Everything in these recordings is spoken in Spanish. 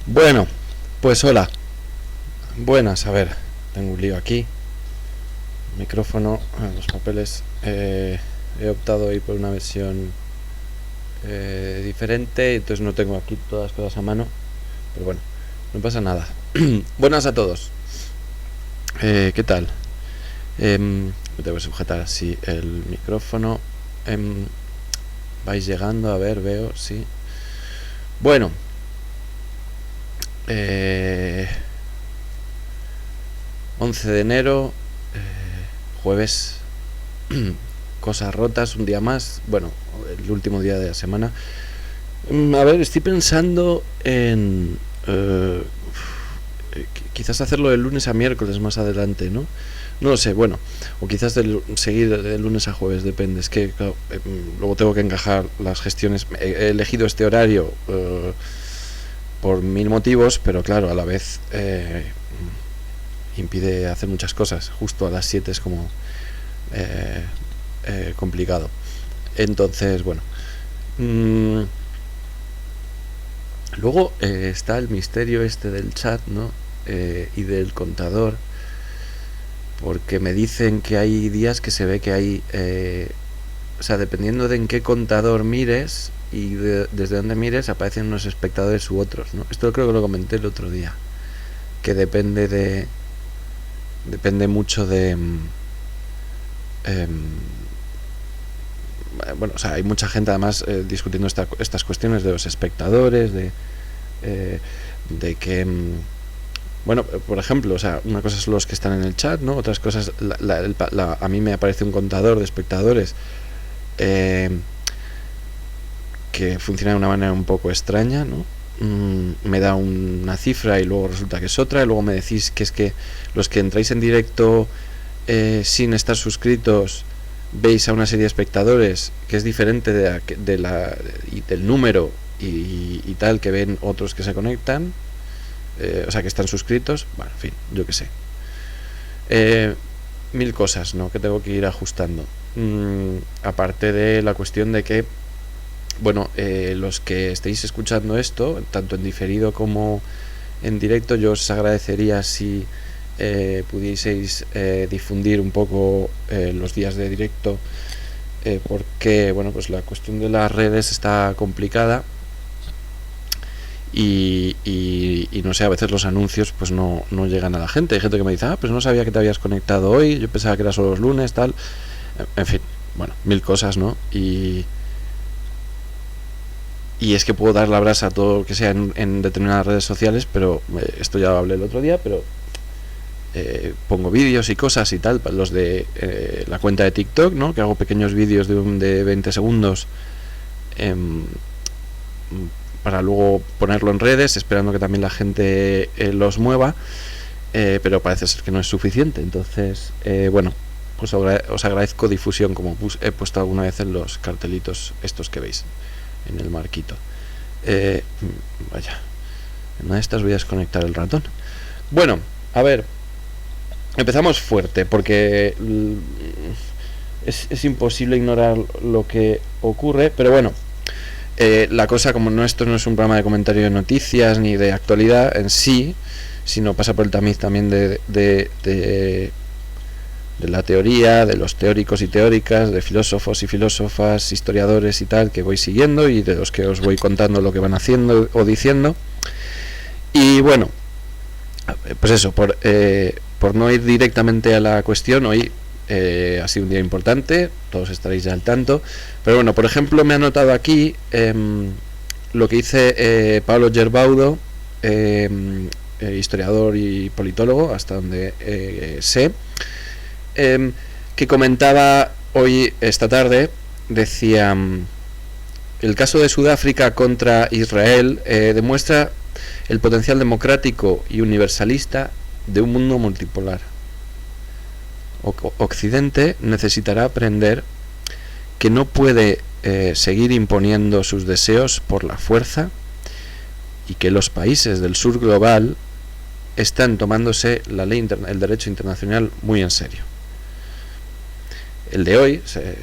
Bueno, pues hola, buenas, a ver, tengo un lío aquí, micrófono, los papeles, he optado hoy por una versión diferente, entonces no tengo aquí todas las cosas a mano, pero bueno, no pasa nada. Buenas a todos, ¿qué tal? Me tengo que sujetar así el micrófono, vais llegando, a ver, veo, sí. Bueno, 11 de enero, jueves, cosas rotas, un día más, bueno, el último día de la semana. A ver, estoy pensando en quizás hacerlo de lunes a miércoles más adelante, ¿no? No lo sé, bueno, o quizás seguir de lunes a jueves, depende. Es que claro, luego tengo que encajar las gestiones. He elegido este horario por mil motivos, pero claro, a la vez impide hacer muchas cosas. Justo a las 7 es como complicado. Entonces, bueno. Luego está el misterio este del chat, ¿no? Y del contador, porque me dicen que hay días que se ve que hay, o sea, dependiendo de en qué contador mires y desde dónde mires, aparecen unos espectadores u otros, ¿no? Esto creo que lo comenté el otro día, que depende mucho de bueno, o sea, hay mucha gente además discutiendo estas cuestiones de los espectadores, de que bueno, por ejemplo, o sea, una cosa son los que están en el chat, ¿no? Otras cosas, a mí me aparece un contador de espectadores que funciona de una manera un poco extraña, ¿no? Me da una cifra y luego resulta que es otra, y luego me decís que es que los que entráis en directo sin estar suscritos veis a una serie de espectadores que es diferente del número y tal que ven otros que se conectan, o sea, que están suscritos. Bueno, en fin, yo qué sé, mil cosas, ¿no?, que tengo que ir ajustando, aparte de la cuestión de que, bueno, los que estéis escuchando esto, tanto en diferido como en directo, yo os agradecería si pudieseis difundir un poco los días de directo, porque, bueno, pues la cuestión de las redes está complicada y no sé, a veces los anuncios pues no llegan a la gente. Hay gente que me dice, pues no sabía que te habías conectado hoy, yo pensaba que era solo los lunes, tal. En fin, bueno, mil cosas, ¿no? Y es que puedo dar la brasa a todo lo que sea en determinadas redes sociales, pero esto ya lo hablé el otro día, pero pongo vídeos y cosas y tal, los de la cuenta de TikTok, ¿no?, que hago pequeños vídeos de 20 segundos para luego ponerlo en redes, esperando que también la gente los mueva, pero parece ser que no es suficiente. Entonces, bueno, pues os agradezco difusión, como he puesto alguna vez en los cartelitos estos que veis en el marquito. Vaya, en una de estas voy a desconectar el ratón. Bueno, a ver, empezamos fuerte, porque es imposible ignorar lo que ocurre, pero bueno, la cosa, como esto no es un programa de comentario de noticias ni de actualidad en sí, sino pasa por el tamiz también de la teoría, de los teóricos y teóricas, de filósofos y filósofas, historiadores y tal, que voy siguiendo, y de los que os voy contando lo que van haciendo o diciendo. Y bueno, pues eso, por no ir directamente a la cuestión, hoy ha sido un día importante, todos estaréis ya al tanto, pero bueno, por ejemplo, me ha notado aquí lo que dice Pablo Gerbaudo, historiador y politólogo, hasta donde sé, que comentaba hoy, esta tarde, decía: el caso de Sudáfrica contra Israel demuestra el potencial democrático y universalista de un mundo multipolar. Occidente necesitará aprender que no puede seguir imponiendo sus deseos por la fuerza, y que los países del sur global están tomándose el derecho internacional muy en serio. El de hoy se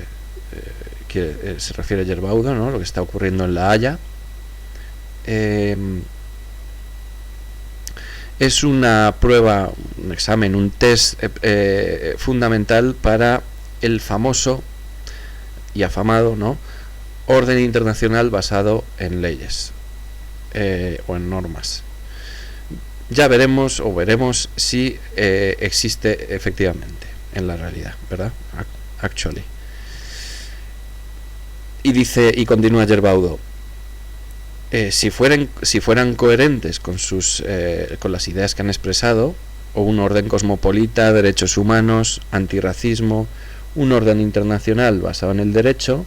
refiere a Gerbaudo, ¿no?, lo que está ocurriendo en La Haya, es una prueba, un examen, un test fundamental para el famoso y afamado, ¿no?, orden internacional basado en leyes o en normas. Ya veremos si existe efectivamente en la realidad, ¿verdad? Actually. Y dice, y continúa Gerbaudo, si fueran coherentes con las ideas que han expresado, o un orden cosmopolita, derechos humanos, antirracismo, un orden internacional basado en el derecho,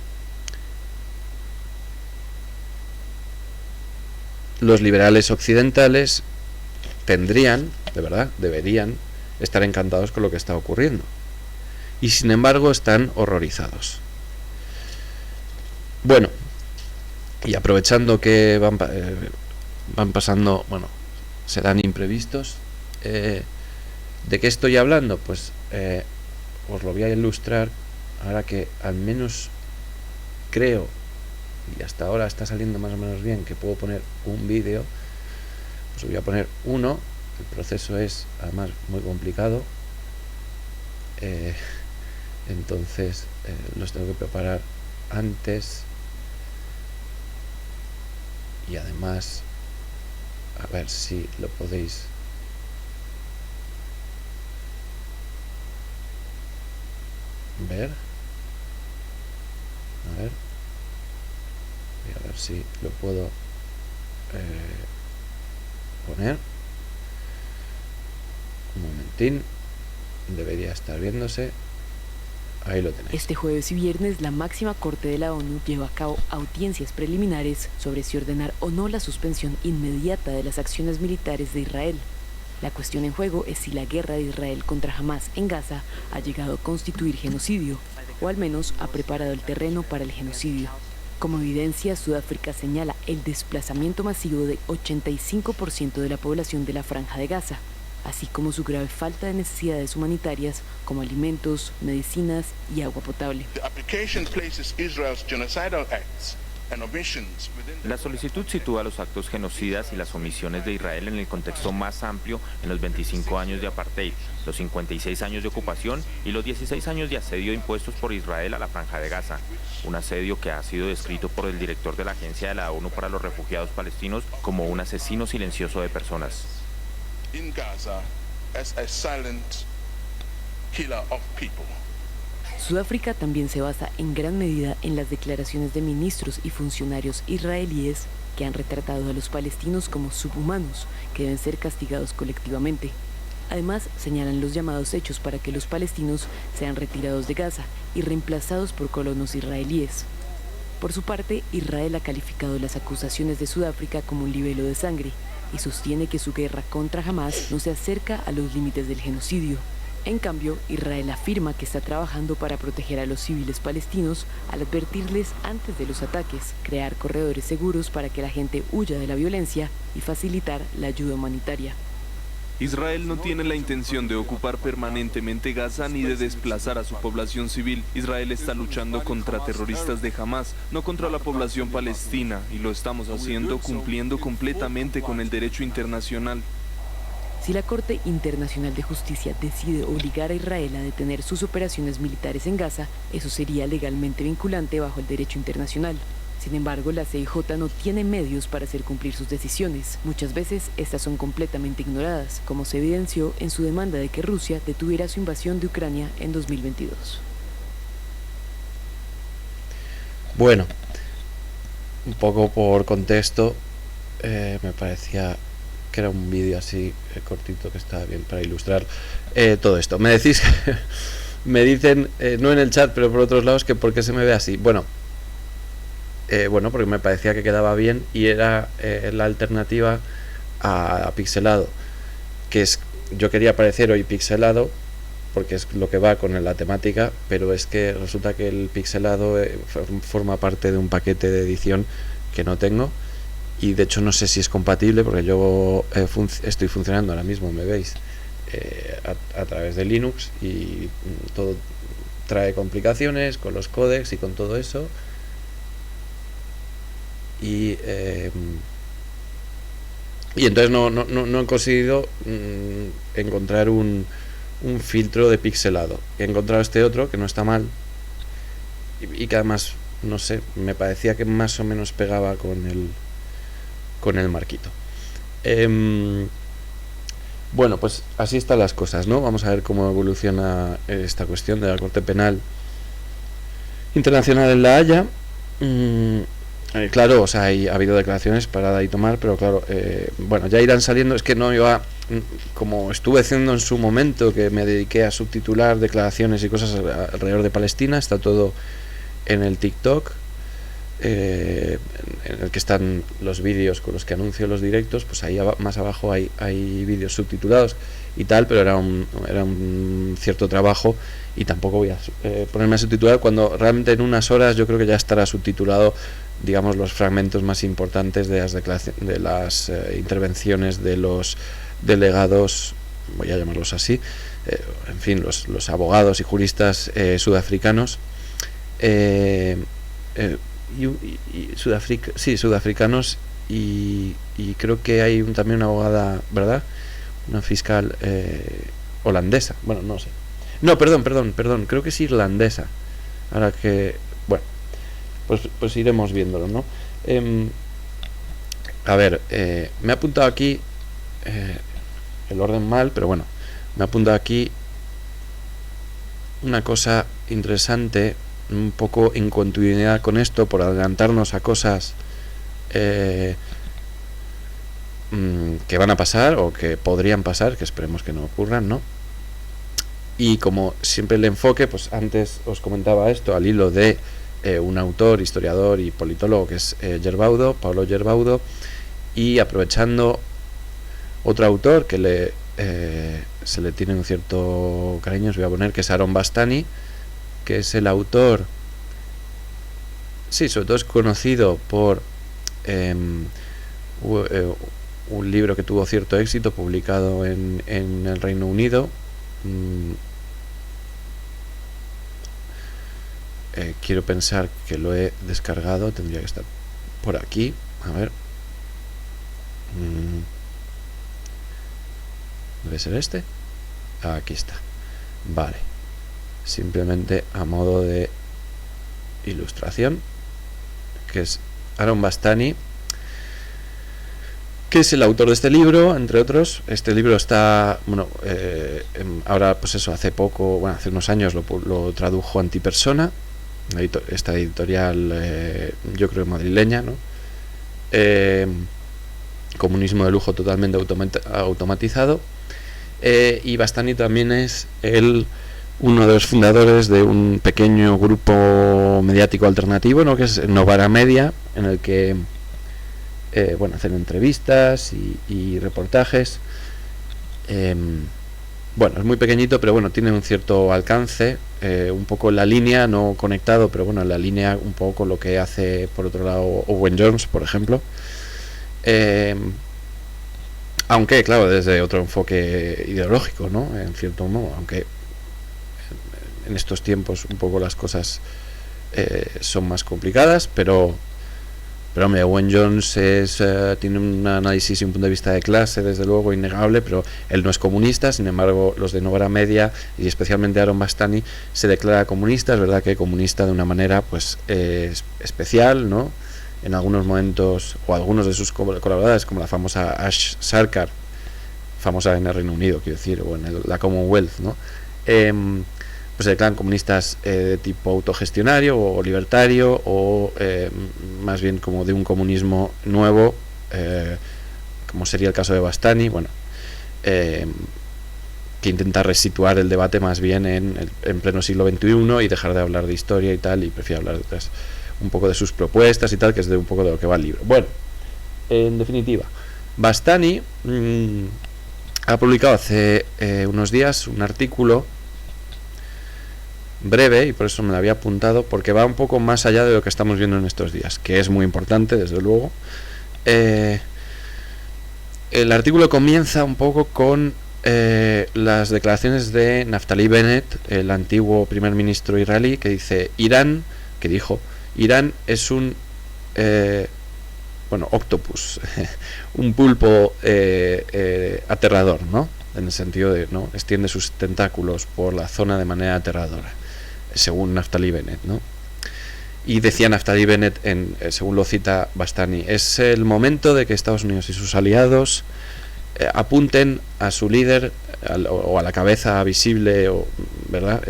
los liberales occidentales tendrían, de verdad, deberían estar encantados con lo que está ocurriendo. Y sin embargo están horrorizados. Bueno, y aprovechando que van pasando, bueno, se dan imprevistos, ¿de qué estoy hablando? Pues os lo voy a ilustrar ahora que al menos creo, y hasta ahora está saliendo más o menos bien, que puedo poner un vídeo. Pues voy a poner uno. El proceso es además muy complicado, entonces los tengo que preparar antes, y además a ver si lo podéis ver. A ver, voy a ver si lo puedo poner. Un momentín, debería estar viéndose. Ahí lo tenéis. Este jueves y viernes, la máxima corte de la ONU lleva a cabo audiencias preliminares sobre si ordenar o no la suspensión inmediata de las acciones militares de Israel. La cuestión en juego es si la guerra de Israel contra Hamás en Gaza ha llegado a constituir genocidio, o al menos ha preparado el terreno para el genocidio. Como evidencia, Sudáfrica señala el desplazamiento masivo de 85% de la población de la Franja de Gaza, así como su grave falta de necesidades humanitarias como alimentos, medicinas y agua potable. La solicitud sitúa los actos genocidas y las omisiones de Israel en el contexto más amplio en los 25 años de apartheid, los 56 años de ocupación y los 16 años de asedio impuestos por Israel a la Franja de Gaza. Un asedio que ha sido descrito por el director de la Agencia de la ONU para los Refugiados Palestinos como un asesino silencioso de personas. In Gaza as a silent killer of people. Sudáfrica también se basa en gran medida en las declaraciones de ministros y funcionarios israelíes que han retratado a los palestinos como subhumanos que deben ser castigados colectivamente. Además, señalan los llamados hechos para que los palestinos sean retirados de Gaza y reemplazados por colonos israelíes. Por su parte, Israel ha calificado las acusaciones de Sudáfrica como un libelo de sangre y sostiene que su guerra contra Hamás no se acerca a los límites del genocidio. En cambio, Israel afirma que está trabajando para proteger a los civiles palestinos al advertirles antes de los ataques, crear corredores seguros para que la gente huya de la violencia y facilitar la ayuda humanitaria. Israel no tiene la intención de ocupar permanentemente Gaza ni de desplazar a su población civil. Israel está luchando contra terroristas de Hamás, no contra la población palestina, y lo estamos haciendo cumpliendo completamente con el derecho internacional. Si la Corte Internacional de Justicia decide obligar a Israel a detener sus operaciones militares en Gaza, eso sería legalmente vinculante bajo el derecho internacional. Sin embargo, la CIJ no tiene medios para hacer cumplir sus decisiones. Muchas veces estas son completamente ignoradas, como se evidenció en su demanda de que Rusia detuviera su invasión de Ucrania en 2022. Bueno, un poco por contexto, me parecía que era un vídeo así cortito que estaba bien para ilustrar todo esto. Me decís, me dicen, no en el chat, pero por otros lados, que por qué se me ve así. Bueno, porque me parecía que quedaba bien y era la alternativa a pixelado, que es, yo quería aparecer hoy pixelado porque es lo que va con la temática, pero es que resulta que el pixelado forma parte de un paquete de edición que no tengo, y de hecho no sé si es compatible porque yo estoy funcionando ahora mismo, me veis, a través de Linux, y todo trae complicaciones con los códecs y con todo eso, y Y entonces no he conseguido encontrar un filtro de pixelado. He encontrado este otro que no está mal y que además, no sé, me parecía que más o menos pegaba con el marquito. Bueno, pues así están las cosas, ¿no? Vamos a ver cómo evoluciona esta cuestión de la Corte Penal Internacional en La Haya. Claro, o sea, ha habido declaraciones para dar y tomar, pero claro, bueno, ya irán saliendo. Es que no iba, como estuve haciendo en su momento, que me dediqué a subtitular declaraciones y cosas alrededor de Palestina. Está todo en el TikTok, en el que están los vídeos con los que anuncio los directos. Pues ahí más abajo hay vídeos subtitulados y tal, pero era un cierto trabajo y tampoco voy a ponerme a subtitular cuando realmente en unas horas yo creo que ya estará subtitulado, digamos, los fragmentos más importantes de las intervenciones de los delegados, voy a llamarlos así, en fin, los abogados y juristas sudafricanos, sudafricanos, y creo que hay también una abogada, ¿verdad? Una fiscal holandesa, bueno, no sé. No, perdón, creo que es irlandesa. Ahora que, bueno, pues iremos viéndolo, ¿no? A ver, me he apuntado aquí el orden mal, pero bueno, me he apuntado aquí una cosa interesante, un poco en continuidad con esto, por adelantarnos a cosas que van a pasar o que podrían pasar, que esperemos que no ocurran, ¿no? Y como siempre el enfoque, pues antes os comentaba esto al hilo de un autor, historiador y politólogo que es Paulo Gerbaudo, y aprovechando otro autor que se le tiene un cierto cariño, os voy a poner, que es Aaron Bastani, que es el autor, sí, sobre todo es conocido por un libro que tuvo cierto éxito, publicado en el Reino Unido. Quiero pensar que lo he descargado, tendría que estar por aquí, a ver. ¿Debe ser este? Aquí está. Vale. Simplemente a modo de ilustración, que es Aaron Bastani, que es el autor de este libro, entre otros. Este libro está, bueno, ahora pues eso, hace unos años lo tradujo Antipersona, esta editorial, yo creo madrileña, ¿no? Comunismo de lujo totalmente automatizado. Y Bastani también es uno de los fundadores de un pequeño grupo mediático alternativo, ¿no? Que es Novara Media, en el que hacen entrevistas y reportajes. Bueno, es muy pequeñito, pero bueno, tiene un cierto alcance, un poco en la línea, no conectado, pero bueno, en la línea un poco con lo que hace por otro lado Owen Jones, por ejemplo. Aunque, claro, desde otro enfoque ideológico, ¿no? En cierto modo, aunque en estos tiempos un poco las cosas son más complicadas, pero hombre, Owen Jones tiene un análisis y un punto de vista de clase, desde luego, innegable, pero él no es comunista. Sin embargo, los de Novara Media, y especialmente Aaron Bastani, se declara comunista. Es verdad que comunista de una manera pues especial, ¿no? En algunos momentos, o algunos de sus colaboradores, como la famosa Ash Sarkar, famosa en el Reino Unido, quiero decir, o en la Commonwealth, ¿no? Pues se declaran comunistas de tipo autogestionario o libertario, o más bien como de un comunismo nuevo, como sería el caso de Bastani, bueno, que intenta resituar el debate más bien en pleno siglo XXI y dejar de hablar de historia y tal, y prefiere hablar de un poco de sus propuestas y tal, que es de un poco de lo que va el libro. Bueno, en definitiva, Bastani ha publicado hace unos días un artículo breve, y por eso me lo había apuntado, porque va un poco más allá de lo que estamos viendo en estos días, que es muy importante, desde luego. El artículo comienza un poco con las declaraciones de Naftali Bennett, el antiguo primer ministro israelí, que dijo: Irán es un bueno, octopus, un pulpo aterrador, ¿no? En el sentido de, ¿no?, extiende sus tentáculos por la zona de manera aterradora, según Naftali Bennett, ¿no? Y decía Naftali Bennett, según lo cita Bastani, es el momento de que Estados Unidos y sus aliados apunten a su líder o a la cabeza visible, ¿verdad?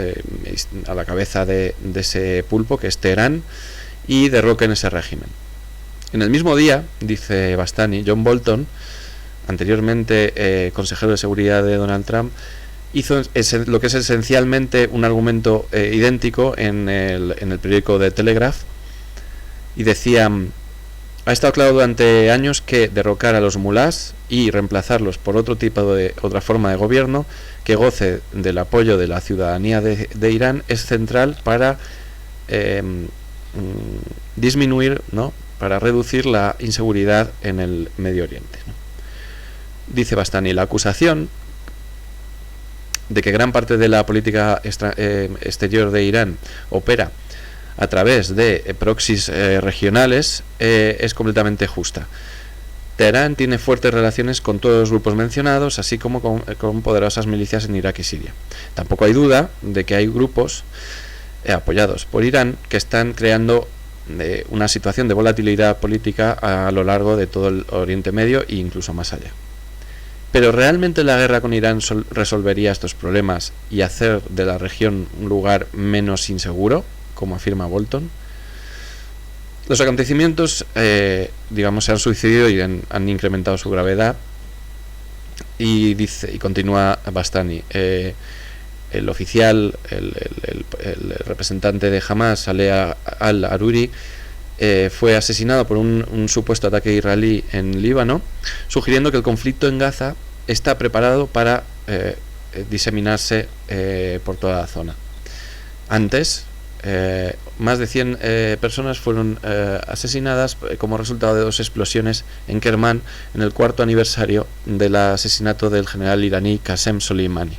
A la cabeza de ese pulpo, que es Teherán, y derroquen ese régimen. En el mismo día, dice Bastani, John Bolton, anteriormente consejero de seguridad de Donald Trump, hizo lo que es esencialmente un argumento idéntico en el periódico The Telegraph, y decía: ha estado claro durante años que derrocar a los mulás y reemplazarlos por otra forma de gobierno que goce del apoyo de la ciudadanía de Irán es central para disminuir, ¿no?, para reducir la inseguridad en el Medio Oriente, ¿no? Dice Bastani, la acusación de que gran parte de la política exterior de Irán opera a través de proxies regionales es completamente justa. Teherán tiene fuertes relaciones con todos los grupos mencionados, así como con poderosas milicias en Irak y Siria. Tampoco hay duda de que hay grupos apoyados por Irán que están creando una situación de volatilidad política a lo largo de todo el Oriente Medio e incluso más allá. Pero ¿realmente la guerra con Irán resolvería estos problemas y hacer de la región un lugar menos inseguro, como afirma Bolton? Los acontecimientos, se han sucedido y han incrementado su gravedad. Y continúa Bastani, el oficial, el representante de Hamas, Saleh al-Aruri, fue asesinado por un supuesto ataque israelí en Líbano, sugiriendo que el conflicto en Gaza está preparado para diseminarse por toda la zona. Antes, más de 100 personas fueron asesinadas como resultado de 2 explosiones en Kermán en el 4º aniversario del asesinato del general iraní Qasem Soleimani.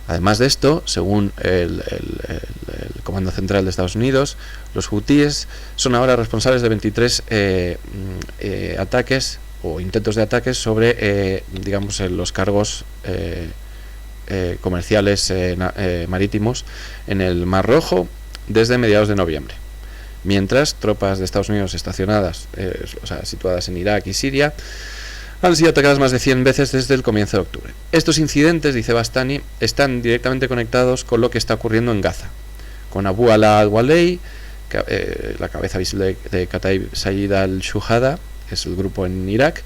Además de esto, según el Comando Central de Estados Unidos, los hutíes son ahora responsables de 23 ataques o intentos de ataques sobre, los cargos comerciales marítimos en el Mar Rojo desde mediados de noviembre. Mientras, tropas de Estados Unidos estacionadas, situadas en Irak y Siria, han sido atacadas más de 100 veces desde el comienzo de octubre. Estos incidentes, dice Bastani, están directamente conectados con lo que está ocurriendo en Gaza, con Abu Ala al-Walei, la cabeza visible de Kataib Sayyid al-Shuhada, que es el grupo en Irak,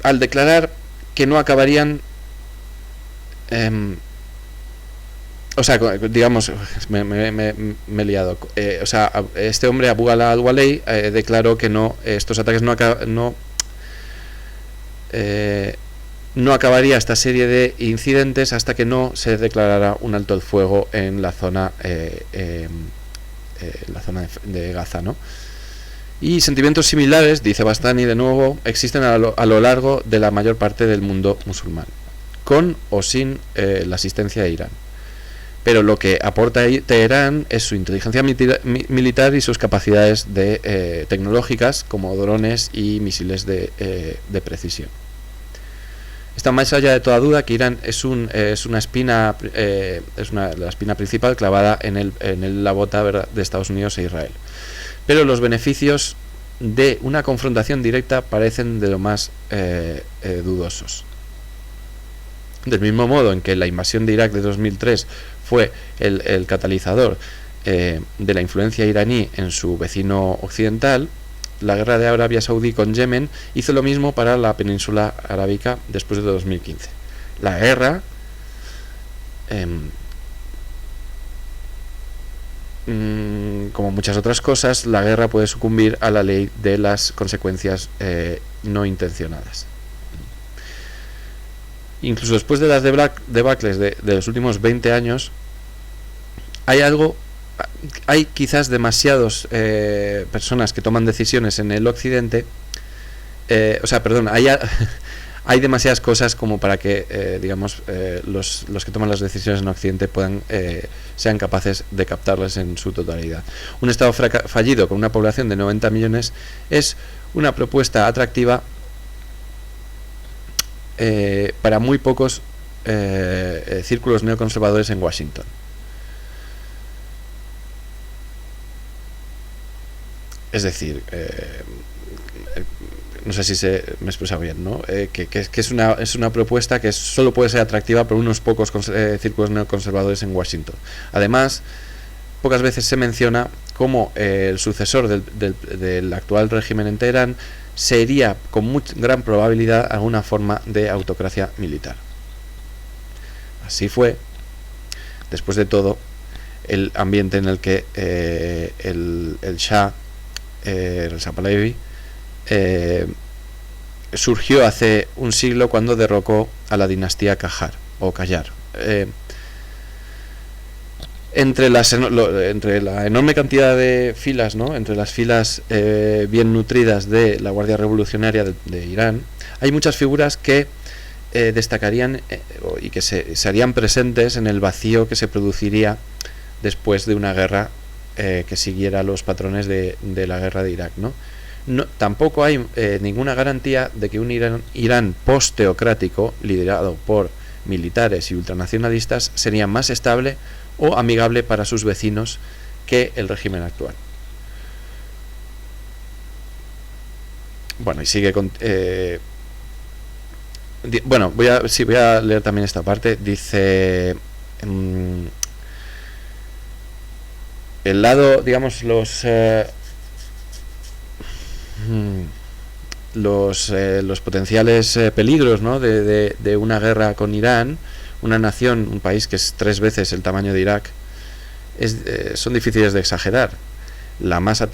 al declarar que no acabarían... me he liado. Este hombre, Abu Ala al-Walei, declaró que estos ataques no acabaría esta serie de incidentes hasta que no se declarara un alto el fuego en la zona de Gaza, ¿no? Y sentimientos similares, dice Bastani de nuevo, existen a lo largo de la mayor parte del mundo musulmán, con o sin la asistencia de Irán. Pero lo que aporta Teherán es su inteligencia militar y sus capacidades tecnológicas, como drones y misiles de precisión. Está más allá de toda duda que Irán es la espina principal clavada en la bota, ¿verdad?, de Estados Unidos e Israel. Pero los beneficios de una confrontación directa parecen de lo más dudosos. Del mismo modo en que la invasión de Irak de 2003 fue el catalizador de la influencia iraní en su vecino occidental, la guerra de Arabia Saudí con Yemen hizo lo mismo para la península arábica después de 2015. La guerra como muchas otras cosas, la guerra puede sucumbir a la ley de las consecuencias no intencionadas. Incluso después de las debacles de los últimos 20 años, hay quizás demasiadas personas que toman decisiones en el occidente, hay demasiadas cosas como para que, digamos, los que toman las decisiones en Occidente sean capaces de captarlas en su totalidad. Un Estado fallido con una población de 90 millones es una propuesta atractiva para muy pocos círculos neoconservadores en Washington. Es decir, no sé si me he expresado bien, ¿no? Que es una propuesta que solo puede ser atractiva por unos pocos círculos neoconservadores en Washington. Además, pocas veces se menciona cómo el sucesor del actual régimen en Teherán sería con gran probabilidad alguna forma de autocracia militar. Así fue, después de todo, el ambiente en el que el Shah, Reza Pahlavi, surgió hace un siglo cuando derrocó a la dinastía Qajar o Qajar. Entre la enorme cantidad de filas, ¿no? Entre las filas bien nutridas de la Guardia Revolucionaria de Irán, hay muchas figuras que destacarían y que se harían presentes en el vacío que se produciría después de una guerra que siguiera los patrones de la guerra de Irak, ¿no? Tampoco hay ninguna garantía de que un Irán post-teocrático, liderado por militares y ultranacionalistas, sería más estable o amigable para sus vecinos que el régimen actual. Bueno, y sigue con... bueno, voy a leer también esta parte. Dice... el lado, digamos, los potenciales peligros, ¿no? de una guerra con Irán, una nación, un país que es 3 veces el tamaño de Irak, son difíciles de exagerar. La masa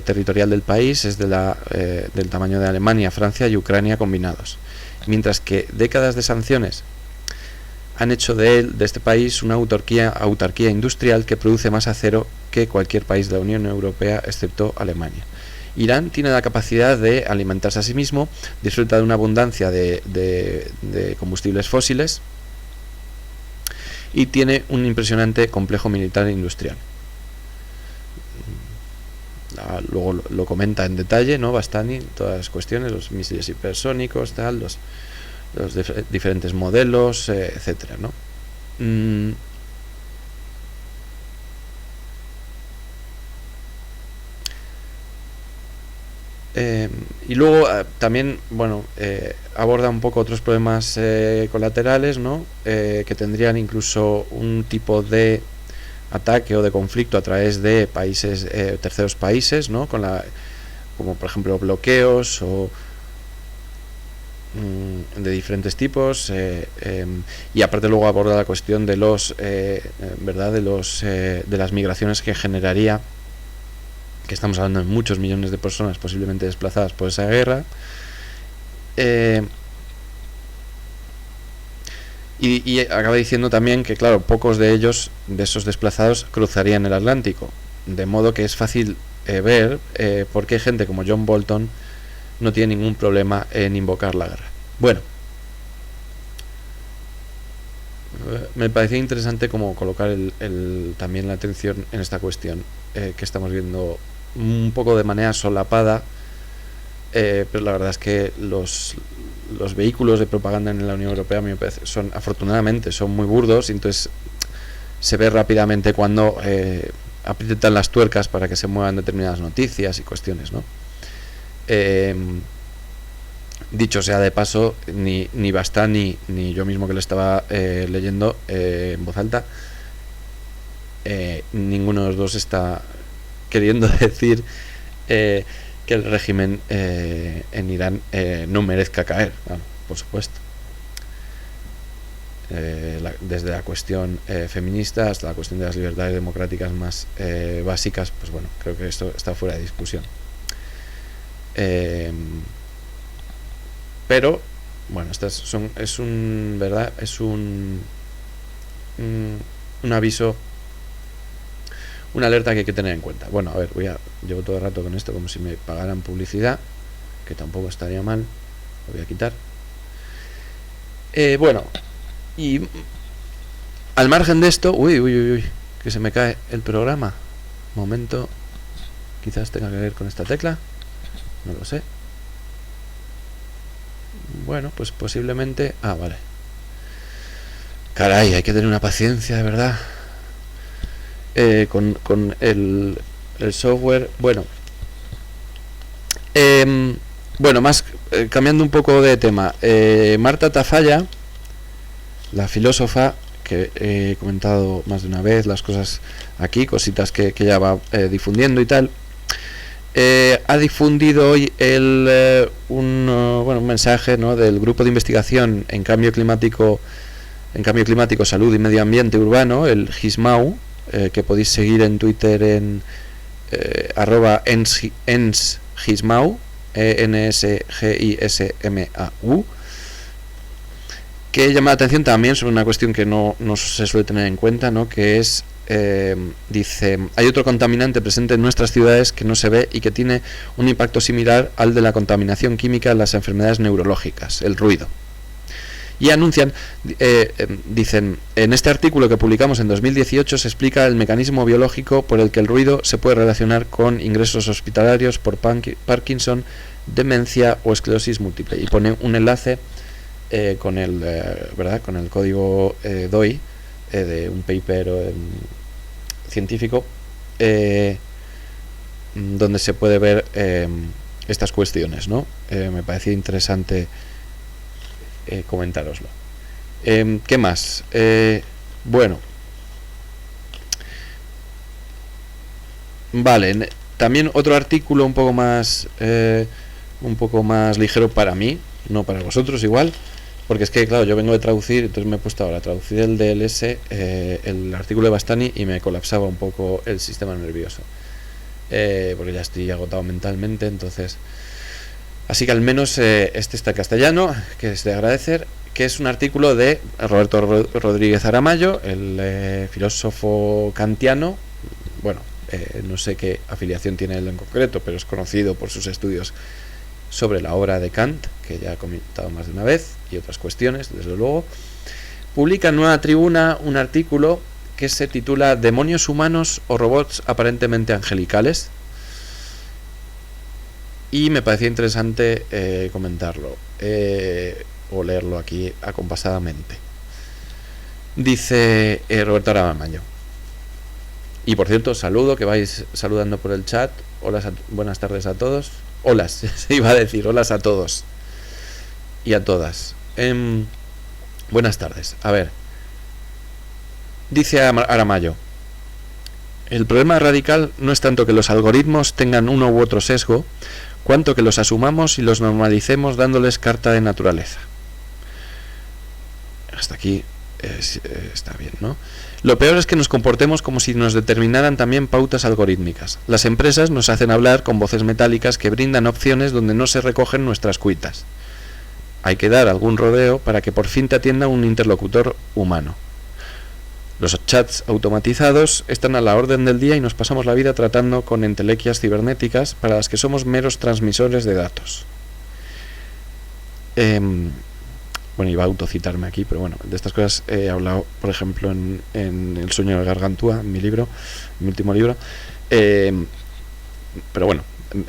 territorial del país es del tamaño de Alemania, Francia y Ucrania combinados, mientras que décadas de sanciones han hecho de este país una autarquía industrial que produce más acero que cualquier país de la Unión Europea excepto Alemania. Irán tiene la capacidad de alimentarse a sí mismo, disfruta de una abundancia de combustibles fósiles y tiene un impresionante complejo militar e industrial. Luego lo comenta en detalle, ¿no? Bastani, todas las cuestiones, los misiles hipersónicos, tal, los diferentes modelos, etcétera, ¿no? Y luego también, bueno, aborda un poco otros problemas colaterales, ¿no? Que tendrían incluso un tipo de ataque o de conflicto a través de países, terceros países, ¿no? Como por ejemplo bloqueos o de diferentes tipos, y aparte luego aborda la cuestión de ¿verdad? De las migraciones que generaría, que estamos hablando de muchos millones de personas posiblemente desplazadas por esa guerra, y acaba diciendo también que, claro, pocos de esos desplazados cruzarían el Atlántico, de modo que es fácil ver por qué gente como John Bolton no tiene ningún problema en invocar la guerra. Bueno, me parecía interesante como colocar también la atención en esta cuestión que estamos viendo un poco de manera solapada, pero la verdad es que los vehículos de propaganda en la Unión Europea, a mí me parece, afortunadamente son muy burdos, y entonces se ve rápidamente cuando aprietan las tuercas para que se muevan determinadas noticias y cuestiones, ¿no? Dicho sea de paso, ni Bastani ni yo mismo que lo estaba leyendo en voz alta, ninguno de los dos está queriendo decir que el régimen en Irán no merezca caer, por supuesto. Desde la cuestión feminista hasta la cuestión de las libertades democráticas más básicas, pues bueno, creo que esto está fuera de discusión. Pero bueno, es un aviso, una alerta que hay que tener en cuenta. Bueno, a ver, llevo todo el rato con esto como si me pagaran publicidad, que tampoco estaría mal. lo voy a quitar. Bueno, y al margen de esto, uy, que se me cae el programa. Momento, quizás tenga que ver con esta tecla, no lo sé. Bueno, pues posiblemente... vale. Caray, hay que tener una paciencia, de verdad. Con el software. Bueno. Bueno, más cambiando un poco de tema. Marta Tafalla, la filósofa, que he comentado más de una vez las cosas aquí, cositas que ella va difundiendo y tal. Ha difundido hoy un mensaje, ¿no?, del grupo de investigación en cambio climático, salud y medio ambiente urbano, el GISMAU, que podéis seguir en Twitter en @ensgismau, ENSGISMAU, que llama la atención también sobre una cuestión que no se suele tener en cuenta, ¿no?, que es, dice, hay otro contaminante presente en nuestras ciudades que no se ve y que tiene un impacto similar al de la contaminación química en las enfermedades neurológicas, el ruido. Y anuncian, dicen, en este artículo que publicamos en 2018 se explica el mecanismo biológico por el que el ruido se puede relacionar con ingresos hospitalarios por Parkinson, demencia o esclerosis múltiple. Y pone un enlace con el código DOI de un paper científico donde se puede ver estas cuestiones, ¿no? Me parecía interesante comentároslo. ¿Qué más? Bueno, vale. También otro artículo un poco más ligero para mí, no para vosotros igual, porque es que claro, yo vengo de traducir, entonces me he puesto ahora a traducir el DLS, el artículo de Bastani, y me colapsaba un poco el sistema nervioso, porque ya estoy agotado mentalmente, entonces... Así que al menos este está en castellano, que es de agradecer, que es un artículo de Roberto Rodríguez Aramayo, el filósofo kantiano. Bueno, no sé qué afiliación tiene él en concreto, pero es conocido por sus estudios sobre la obra de Kant, que ya he comentado más de una vez, y otras cuestiones, desde luego. Publica en Nueva Tribuna un artículo que se titula ¿Demonios humanos o robots aparentemente angelicales? Y me parecía interesante comentarlo o leerlo aquí acompasadamente. Dice Roberto Aramayo. Y por cierto, saludo, que vais saludando por el chat. Hola, buenas tardes a todos. Hola, se iba a decir, holas a todos y a todas. Buenas tardes. A ver, dice Aramayo. El problema radical no es tanto que los algoritmos tengan uno u otro sesgo, cuanto que los asumamos y los normalicemos dándoles carta de naturaleza. Hasta aquí está bien, ¿no? Lo peor es que nos comportemos como si nos determinaran también pautas algorítmicas. Las empresas nos hacen hablar con voces metálicas que brindan opciones donde no se recogen nuestras cuitas. Hay que dar algún rodeo para que por fin te atienda un interlocutor humano. Los chats automatizados están a la orden del día y nos pasamos la vida tratando con entelequias cibernéticas para las que somos meros transmisores de datos. Bueno, iba a autocitarme aquí, pero bueno, de estas cosas he hablado, por ejemplo, en El sueño del Gargantúa, en mi último libro. Pero bueno,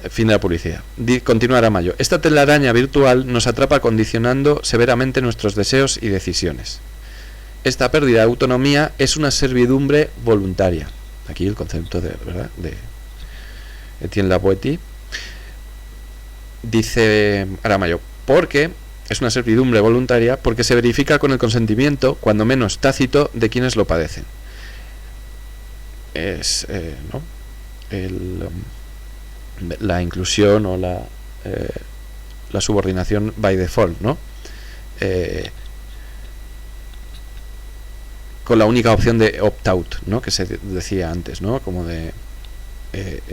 fin de la publicidad. Continúa Aramayo. Esta telaraña virtual nos atrapa condicionando severamente nuestros deseos y decisiones. Esta pérdida de autonomía es una servidumbre voluntaria. Aquí el concepto de Etienne Laboetie. Dice Aramayo, porque es una servidumbre voluntaria porque se verifica con el consentimiento, cuando menos tácito, de quienes lo padecen. Es la inclusión o la subordinación by default, ¿no? Con la única opción de opt-out, ¿no?, que se decía antes, ¿no?, como de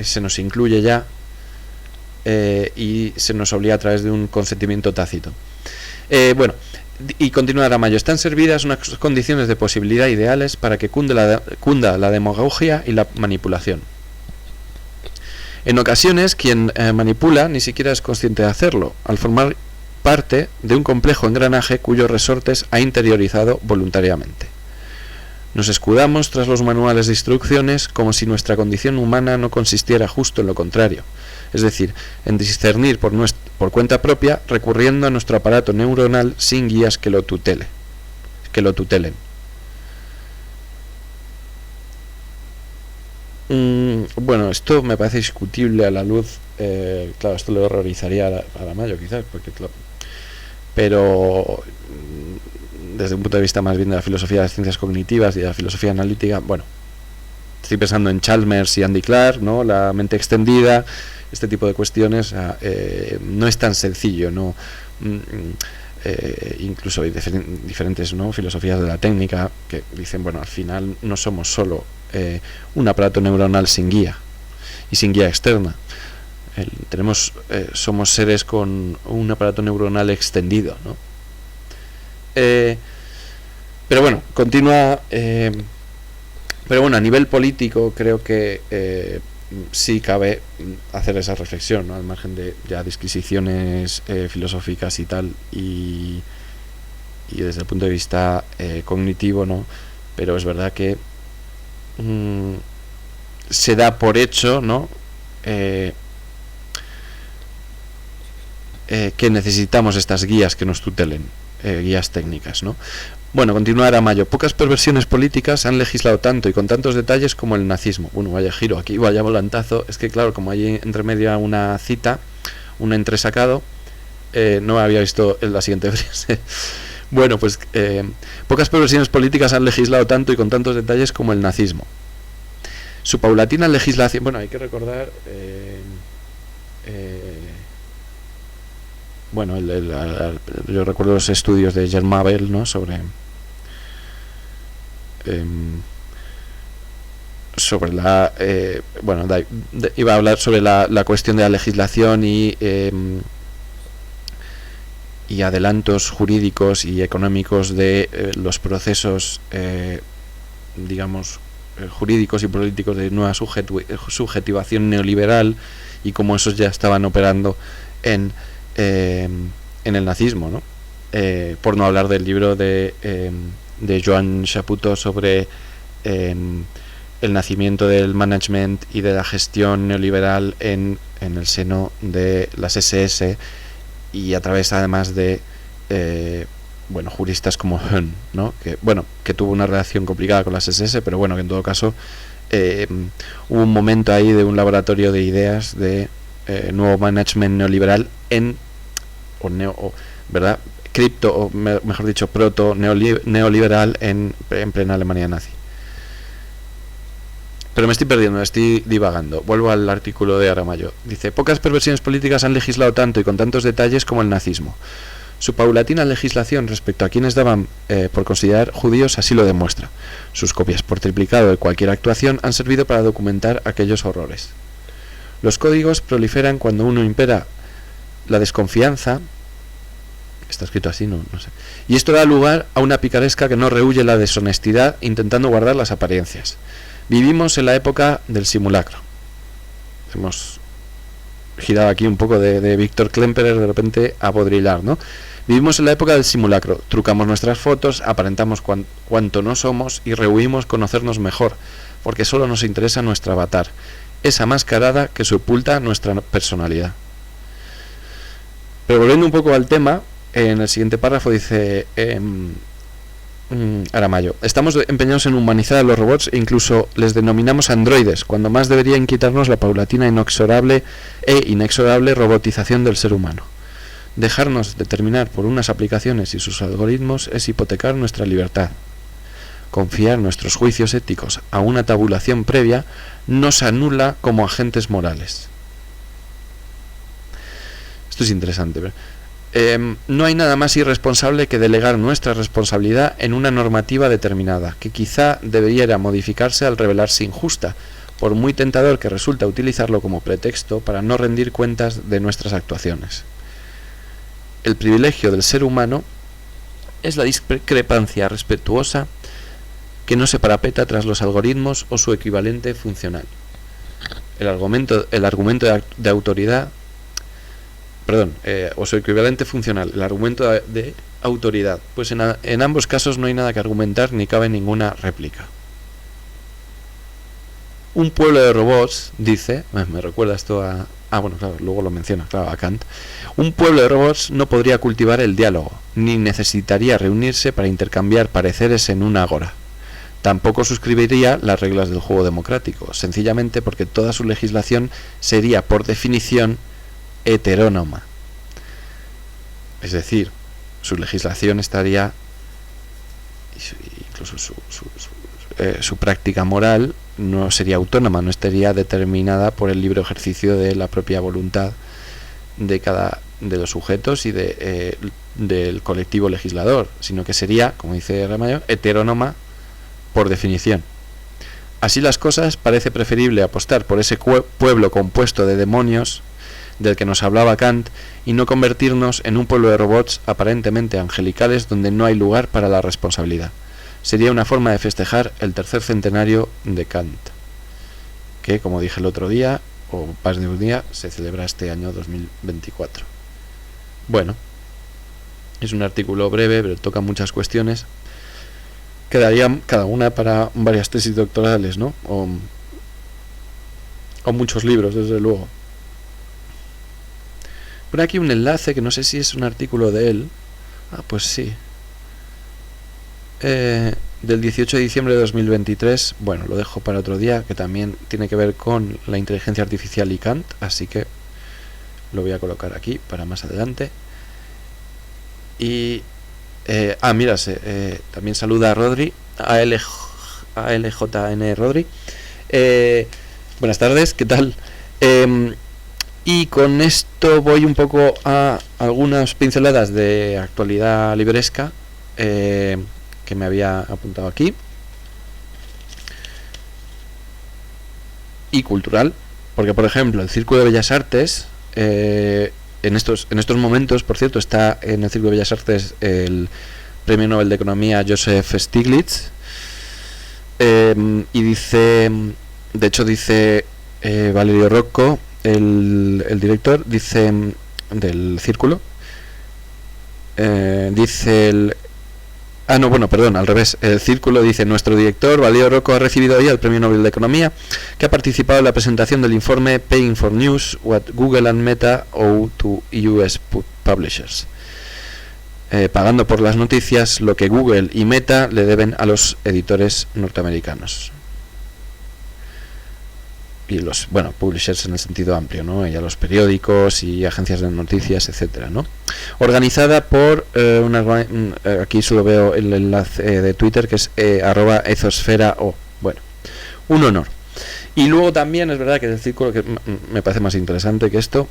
se nos incluye ya y se nos obliga a través de un consentimiento tácito. Bueno, y continúa Aramayo. Están servidas unas condiciones de posibilidad ideales para que cunda la demagogia y la manipulación. En ocasiones quien manipula ni siquiera es consciente de hacerlo. Al formar parte de un complejo engranaje cuyos resortes ha interiorizado voluntariamente. Nos escudamos tras los manuales de instrucciones como si nuestra condición humana no consistiera justo en lo contrario, es decir, en discernir por cuenta propia, recurriendo a nuestro aparato neuronal sin guías que lo tutelen. Bueno, esto me parece discutible a la luz, claro, esto le horrorizaría a Aramayo quizás, porque claro, pero desde un punto de vista más bien de la filosofía de las ciencias cognitivas y de la filosofía analítica, bueno, estoy pensando en Chalmers y Andy Clark, ¿no? La mente extendida, este tipo de cuestiones, no es tan sencillo, ¿no? Incluso hay diferentes, ¿no?, filosofías de la técnica que dicen, bueno, al final no somos solo un aparato neuronal sin guía y sin guía externa. Somos seres con un aparato neuronal extendido, ¿no? Pero bueno, continúa. Pero bueno, a nivel político creo que sí cabe hacer esa reflexión, ¿no?, al margen de ya disquisiciones filosóficas y tal, y desde el punto de vista cognitivo, ¿no? Pero es verdad que se da por hecho, ¿no?, que necesitamos estas guías que nos tutelen, guías técnicas, ¿no? Bueno, continúa Aramayo. Pocas perversiones políticas han legislado tanto y con tantos detalles como el nazismo. Bueno, vaya giro aquí, vaya volantazo. Es que claro, como hay entre medio una cita, un entresacado, no había visto en la siguiente frase. Bueno, pues pocas perversiones políticas han legislado tanto y con tantos detalles como el nazismo. Su paulatina legislación... Bueno, hay que recordar... bueno, yo recuerdo los estudios de Germain Bell, ¿no?, sobre la... bueno, iba a hablar sobre la cuestión de la legislación y adelantos jurídicos y económicos de los procesos, digamos, jurídicos y políticos de nueva subjetivación neoliberal, y cómo esos ya estaban operando en el nazismo, ¿no? Por no hablar del libro de Joan Chaputó sobre el nacimiento del management y de la gestión neoliberal en el seno de las SS, y a través además de bueno, juristas como Höhn, ¿no?, que tuvo una relación complicada con las SS, pero bueno, que en todo caso hubo un momento ahí de un laboratorio de ideas de nuevo management neoliberal ¿verdad?, cripto, o mejor dicho, proto neoliberal en plena Alemania nazi. Pero me estoy perdiendo, estoy divagando. Vuelvo al artículo de Aramayo. Dice: pocas perversiones políticas han legislado tanto y con tantos detalles como el nazismo. Su paulatina legislación respecto a quienes daban por considerar judíos así lo demuestra. Sus copias por triplicado de cualquier actuación han servido para documentar aquellos horrores. Los códigos proliferan cuando uno impera la desconfianza. Está escrito así, no sé. Y esto da lugar a una picaresca que no rehúye la deshonestidad, intentando guardar las apariencias. Vivimos en la época del simulacro. Hemos girado aquí un poco de Víctor Klemperer de repente a Baudrillard, ¿no? Vivimos en la época del simulacro. Trucamos nuestras fotos, aparentamos cuanto no somos y rehuimos conocernos mejor, porque solo nos interesa nuestro avatar, esa mascarada que sepulta nuestra personalidad. Pero volviendo un poco al tema, en el siguiente párrafo dice Aramayo: estamos empeñados en humanizar a los robots e incluso les denominamos androides, cuando más debería inquietarnos la paulatina, inexorable robotización del ser humano. Dejarnos determinar por unas aplicaciones y sus algoritmos es hipotecar nuestra libertad. Confiar nuestros juicios éticos a una tabulación previa nos anula como agentes morales. Esto es interesante, ¿verdad? No hay nada más irresponsable que delegar nuestra responsabilidad en una normativa determinada, que quizá debiera modificarse al revelarse injusta, por muy tentador que resulta utilizarlo como pretexto para no rendir cuentas de nuestras actuaciones. El privilegio del ser humano es la discrepancia respetuosa que no se parapeta tras los algoritmos o su equivalente funcional. El argumento de autoridad o su equivalente funcional, el argumento de autoridad. Pues en ambos casos no hay nada que argumentar ni cabe ninguna réplica. Un pueblo de robots, dice, me recuerda esto a... bueno, claro, luego lo menciona, claro, a Kant. Un pueblo de robots no podría cultivar el diálogo, ni necesitaría reunirse para intercambiar pareceres en una agora. Tampoco suscribiría las reglas del juego democrático, sencillamente porque toda su legislación sería, por definición, heterónoma. Es decir, su legislación estaría, incluso su práctica moral, no sería autónoma, no estaría determinada por el libre ejercicio de la propia voluntad de cada de los sujetos y del colectivo legislador, sino que sería, como dice Ramallo, heterónoma por definición. Así las cosas, parece preferible apostar por ese pueblo compuesto de demonios del que nos hablaba Kant y no convertirnos en un pueblo de robots aparentemente angelicales donde no hay lugar para la responsabilidad. Sería una forma de festejar el tercer centenario de Kant, que, como dije el otro día, o más de un día, se celebra este año 2024. Bueno, es un artículo breve, pero toca muchas cuestiones. Quedaría cada una para varias tesis doctorales, ¿no? O muchos libros, desde luego. Por aquí un enlace que no sé si es un artículo de él. Pues sí. Del 18 de diciembre de 2023. Bueno, lo dejo para otro día, que también tiene que ver con la inteligencia artificial y Kant, así que lo voy a colocar aquí para más adelante. Y mira, también saluda a Rodri, a LJN Rodri. Buenas tardes, ¿qué tal? Y con esto voy un poco a algunas pinceladas de actualidad libresca que me había apuntado aquí, y cultural, porque por ejemplo el Círculo de Bellas Artes en estos momentos, por cierto, está en el Círculo de Bellas Artes el Premio Nobel de Economía Joseph Stiglitz, y dice, de hecho dice Valerio Rocco, el director, dice del Círculo, dice al revés. El Círculo dice: nuestro director, Valerio Rocco, ha recibido hoy el Premio Nobel de Economía, que ha participado en la presentación del informe Paying for News, What Google and Meta Owe to US Publishers. Pagando por las noticias lo que Google y Meta le deben a los editores norteamericanos. Y los, publishers en el sentido amplio, ¿no? Y a los periódicos y agencias de noticias, etcétera, ¿no? Organizada por aquí solo veo el enlace de Twitter, que es @ethosfera-o. Bueno, un honor. Y luego también es verdad que el Círculo, que me parece más interesante que esto,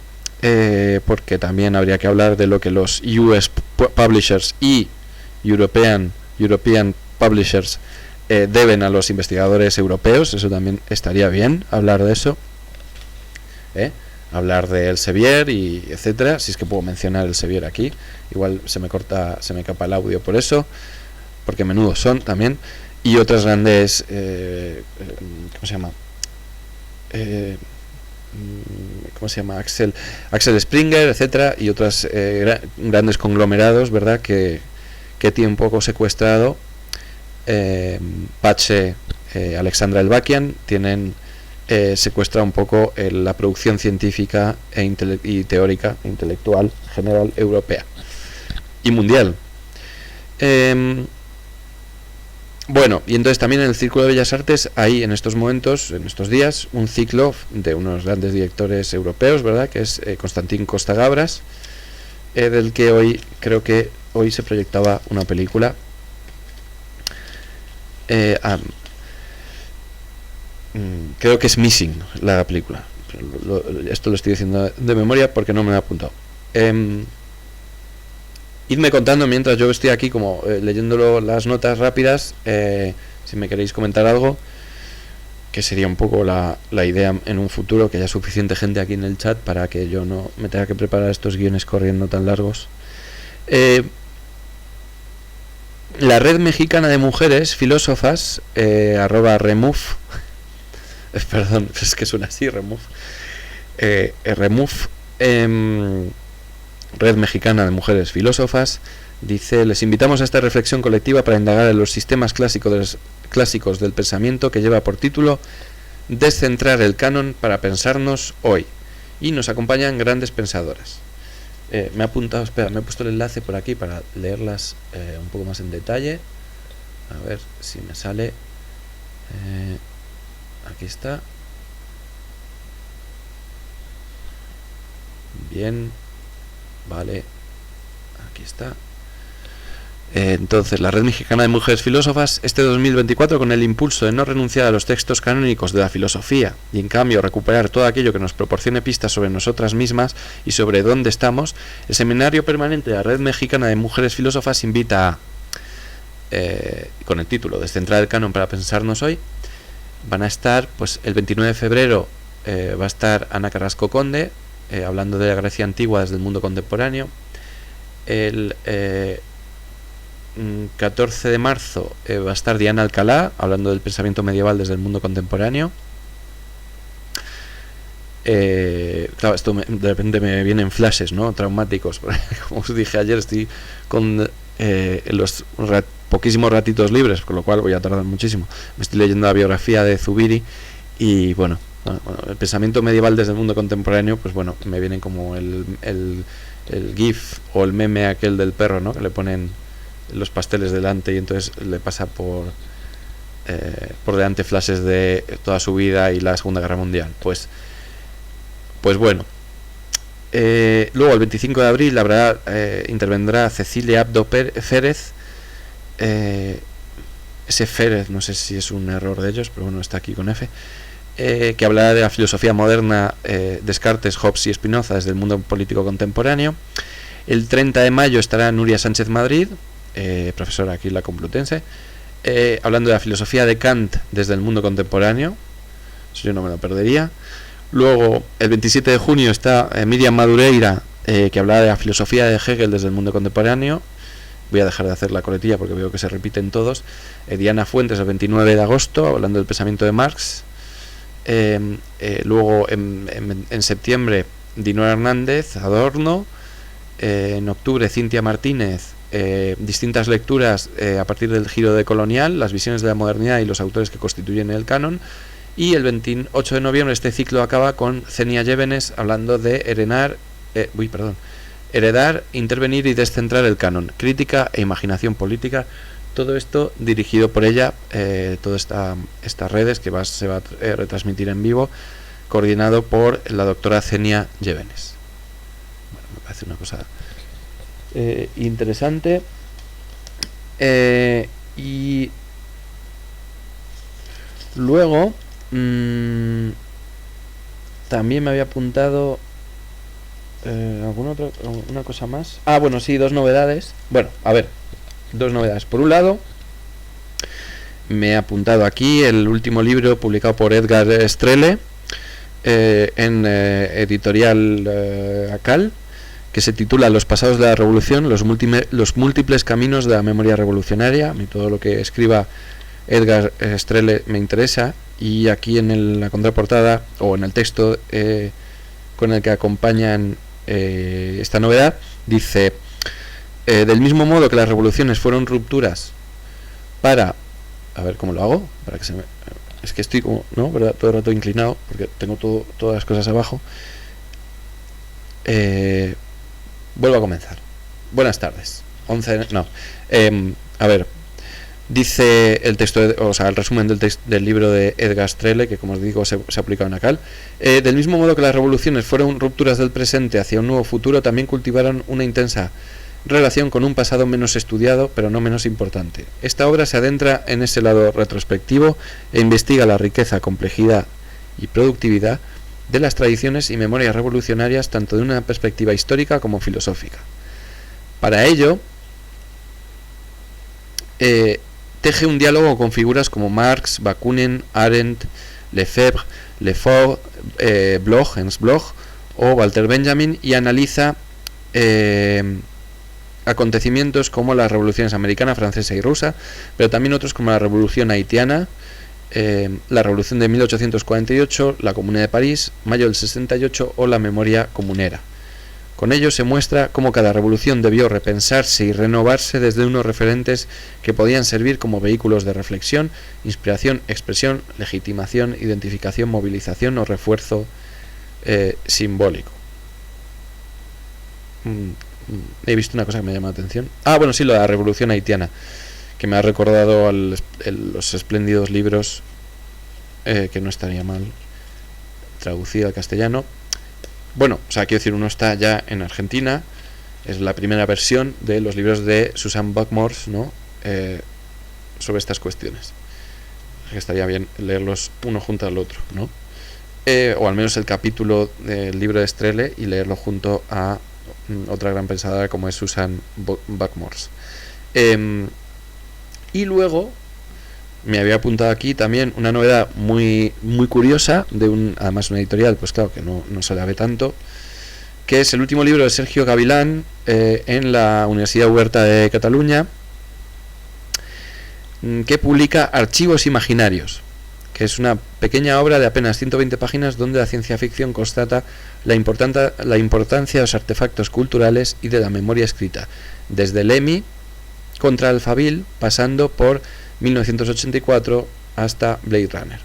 porque también habría que hablar de lo que los US Publishers y European Publishers deben a los investigadores europeos. Eso también estaría bien hablar de eso, hablar de Elsevier y etcétera, si es que puedo mencionar Elsevier aquí. Igual se me capa el audio por eso, porque menudos son también, y otras grandes ¿cómo se llama? Axel Springer, etcétera, y otras grandes conglomerados, ¿verdad? Que tiene un poco secuestrado Pache, Alexandra Elbakian, tienen secuestrado un poco la producción científica y teórica, intelectual, general, europea y mundial. Bueno, y entonces también en el Círculo de Bellas Artes hay en estos momentos, en estos días, un ciclo de unos grandes directores europeos, ¿verdad? Que es Constantin Costa-Gavras, del que creo que hoy se proyectaba una película. Creo que es Missing la película. Esto lo estoy diciendo de memoria porque no me he apuntado. Idme contando mientras yo estoy aquí como leyéndolo las notas rápidas, si me queréis comentar algo, que sería un poco la idea en un futuro, que haya suficiente gente aquí en el chat para que yo no me tenga que preparar estos guiones corriendo tan largos. La Red Mexicana de Mujeres Filósofas, @remove, perdón, es que suena así, remove, Red Mexicana de Mujeres Filósofas, dice: les invitamos a esta reflexión colectiva para indagar en los sistemas clásicos del pensamiento, que lleva por título Descentrar el canon para pensarnos hoy. Y nos acompañan grandes pensadoras. Me he puesto el enlace por aquí para leerlas un poco más en detalle. A ver si me sale. Aquí está. Bien. Vale. Aquí está. Entonces, la Red Mexicana de Mujeres Filósofas, este 2024, con el impulso de no renunciar a los textos canónicos de la filosofía y en cambio recuperar todo aquello que nos proporcione pistas sobre nosotras mismas y sobre dónde estamos, el seminario permanente de la Red Mexicana de Mujeres Filósofas invita a, con el título Descentrar el canon para pensarnos hoy. Van a estar, pues el 29 de febrero va a estar Ana Carrasco Conde, hablando de la Grecia antigua desde el mundo contemporáneo. El 14 de marzo va a estar Diana Alcalá, hablando del pensamiento medieval desde el mundo contemporáneo. Claro, esto de repente me vienen flashes, ¿no?, traumáticos. Como os dije ayer, estoy con los poquísimos ratitos libres, con lo cual voy a tardar muchísimo. Me estoy leyendo la biografía de Zubiri y bueno, el pensamiento medieval desde el mundo contemporáneo, pues bueno, me vienen como el gif o el meme aquel del perro, ¿no?, que le ponen los pasteles delante y entonces le pasa por delante flashes de toda su vida y la Segunda Guerra Mundial. Pues bueno, luego el 25 de abril intervendrá Cecilia Abdo Férez. Ese Férez, no sé si es un error de ellos, pero bueno, está aquí con F, que hablará de la filosofía moderna, Descartes, Hobbes y Spinoza desde el mundo político contemporáneo. El 30 de mayo estará Nuria Sánchez Madrid, profesora aquí en la Complutense, hablando de la filosofía de Kant desde el mundo contemporáneo. Eso yo no me lo perdería. Luego, el 27 de junio está Miriam Madureira, que habla de la filosofía de Hegel desde el mundo contemporáneo. Voy a dejar de hacer la coletilla porque veo que se repiten todos. Diana Fuentes, el 29 de agosto, hablando del pensamiento de Marx. Luego, en septiembre, Dinora Hernández, Adorno. En octubre, Cintia Martínez, distintas lecturas a partir del giro de colonial, las visiones de la modernidad y los autores que constituyen el canon. Y el 28 de noviembre este ciclo acaba con Zenia Llévenes hablando de heredar, intervenir y descentrar el canon, crítica e imaginación política. Todo esto dirigido por ella, todas estas redes que se va a retransmitir en vivo, coordinado por la doctora Zenia Llévenes. Bueno, me parece una cosa interesante. Y luego también me había apuntado una cosa más. Bueno, sí, dos novedades. Bueno, a ver, dos novedades. Por un lado, me he apuntado aquí el último libro publicado por Edgar Strele en editorial Acal, que se titula Los pasados de la revolución, los múltiples caminos de la memoria revolucionaria. A mí todo lo que escriba Edgar Strele me interesa, y aquí en la contraportada o en el texto con el que acompañan esta novedad dice: del mismo modo que las revoluciones fueron rupturas para... A ver cómo lo hago, para que se me... Es que estoy como, ¿no?, ¿verdad?, todo el rato inclinado porque tengo todas las cosas abajo. Vuelvo a comenzar. Buenas tardes. A ver, dice el texto, el resumen del libro de Edgar Strele, que como os digo se ha publicado en Acal. Del mismo modo que las revoluciones fueron rupturas del presente hacia un nuevo futuro, también cultivaron una intensa relación con un pasado menos estudiado, pero no menos importante. Esta obra se adentra en ese lado retrospectivo e investiga la riqueza, complejidad y productividad de las tradiciones y memorias revolucionarias, tanto de una perspectiva histórica como filosófica. Para ello, teje un diálogo con figuras como Marx, Bakunin, Arendt, Lefebvre, Lefort, Bloch o Walter Benjamin, y analiza acontecimientos como las revoluciones americana, francesa y rusa, pero también otros como la revolución haitiana, la revolución de 1848, la Comuna de París, mayo del 68 o la memoria comunera. Con ello se muestra cómo cada revolución debió repensarse y renovarse desde unos referentes que podían servir como vehículos de reflexión, inspiración, expresión, legitimación, identificación, movilización o refuerzo simbólico. He visto una cosa que me llama la atención. Bueno, sí, la revolución haitiana, que me ha recordado los espléndidos libros, que no estaría mal traducido al castellano. Bueno, o sea, quiero decir, uno está ya en Argentina, es la primera versión de los libros de Susan Buckmores, ¿no? Sobre estas cuestiones. Que estaría bien leerlos uno junto al otro, ¿no? O al menos el capítulo del libro de Strele y leerlo junto a otra gran pensadora como es Susan Buckmores. Y luego me había apuntado aquí también una novedad muy muy curiosa de además una editorial, pues claro que no se la ve tanto, que es el último libro de Sergio Gavilán en la Universidad Oberta de Cataluña, que publica Archivos Imaginarios, que es una pequeña obra de apenas 120 páginas donde la ciencia ficción constata la importancia de los artefactos culturales y de la memoria escrita, desde Lemmy contra Alphaville, pasando por 1984 hasta Blade Runner.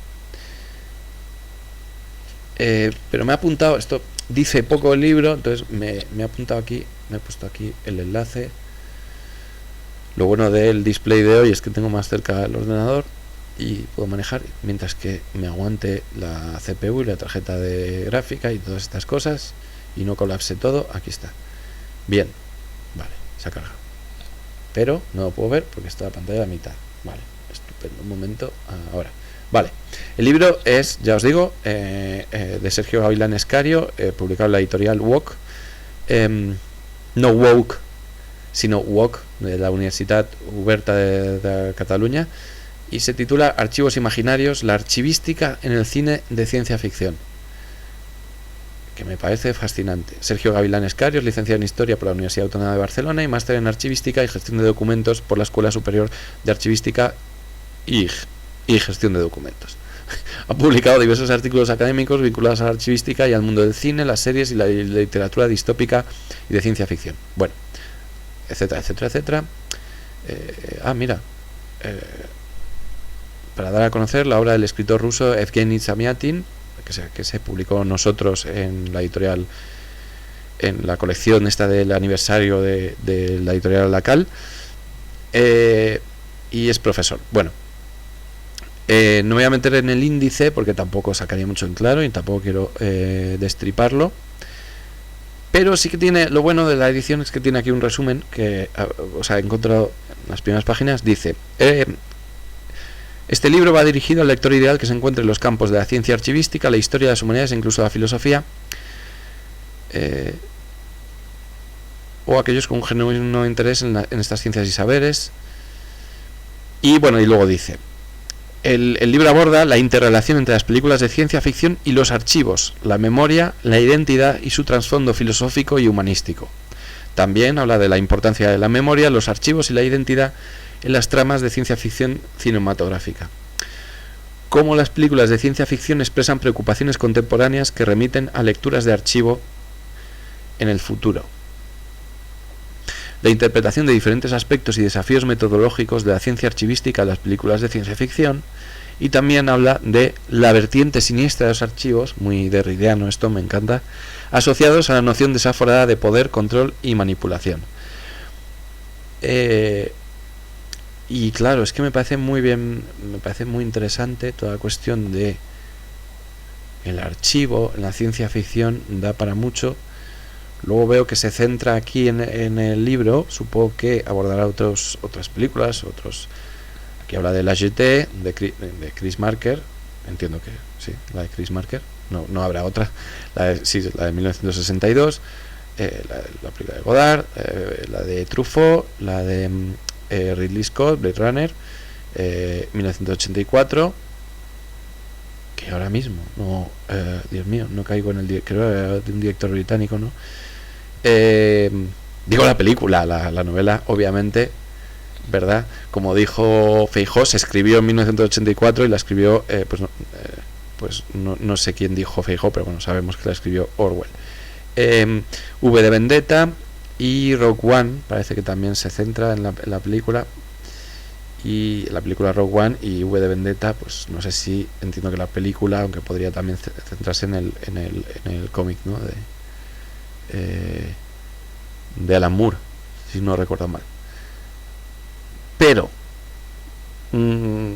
Pero me ha apuntado, esto dice poco el libro, entonces me he apuntado aquí, me he puesto aquí el enlace. Lo bueno del display de hoy es que tengo más cerca el ordenador y puedo manejar, mientras que me aguante la CPU y la tarjeta de gráfica y todas estas cosas y no colapse todo. Aquí está. Bien, vale, se ha cargado, pero no lo puedo ver porque está la pantalla a la mitad. Vale, estupendo. Un momento, ahora. Vale, el libro es, ya os digo, de Sergio Gavilán Escario, publicado en la editorial WOC, no WOC, sino WOC, de la Universitat Oberta de Cataluña, y se titula Archivos Imaginarios, la archivística en el cine de ciencia ficción, que me parece fascinante. Sergio Gavilán Escario es licenciado en Historia por la Universidad Autónoma de Barcelona y máster en Archivística y Gestión de Documentos por la Escuela Superior de Archivística y Gestión de Documentos. Ha publicado diversos artículos académicos vinculados a la archivística y al mundo del cine, las series y la literatura distópica y de ciencia ficción. Bueno, etcétera, etcétera, etcétera. Mira, para dar a conocer la obra del escritor ruso Evgeny Zamyatin, que se publicó nosotros en la editorial, en la colección esta del aniversario de la editorial Lacal, y es profesor. Bueno, no me voy a meter en el índice porque tampoco sacaría mucho en claro y tampoco quiero destriparlo, pero sí que tiene, lo bueno de la edición es que tiene aquí un resumen que he encontrado en las primeras páginas. Dice: este libro va dirigido al lector ideal que se encuentre en los campos de la ciencia archivística, la historia de las humanidades e incluso la filosofía, o aquellos con un genuino interés en estas ciencias y saberes. Y bueno, y luego dice: el libro aborda la interrelación entre las películas de ciencia ficción y los archivos, la memoria, la identidad y su trasfondo filosófico y humanístico. También habla de la importancia de la memoria, los archivos y la identidad en las tramas de ciencia ficción cinematográfica. Cómo las películas de ciencia ficción expresan preocupaciones contemporáneas que remiten a lecturas de archivo en el futuro. La interpretación de diferentes aspectos y desafíos metodológicos de la ciencia archivística en las películas de ciencia ficción, y también habla de la vertiente siniestra de los archivos, muy derridiano esto, me encanta, asociados a la noción desaforada de poder, control y manipulación. Y claro, es que me parece muy bien, me parece muy interesante toda la cuestión de el archivo en la ciencia ficción, da para mucho. Luego veo que se centra aquí en el libro, supongo que abordará otras películas, aquí habla de la GT, de Chris Marker, entiendo que sí, la de Chris Marker, no habrá otra, la de 1962, la película de Godard, la de Truffaut, la de Ridley Scott, Blade Runner, 1984, que ahora mismo, Dios mío, no caigo en el creo de un director británico, ¿no? Digo la película, la novela, obviamente, ¿verdad? Como dijo Feijóo, se escribió en 1984 y la escribió, no sé quién dijo Feijóo, pero bueno, sabemos que la escribió Orwell. V de Vendetta y Rogue One, parece que también se centra en la película. Y la película Rogue One y V de Vendetta, pues no sé si entiendo que la película, aunque podría también centrarse en el cómic, ¿no? De Alan Moore, si no recuerdo mal. Pero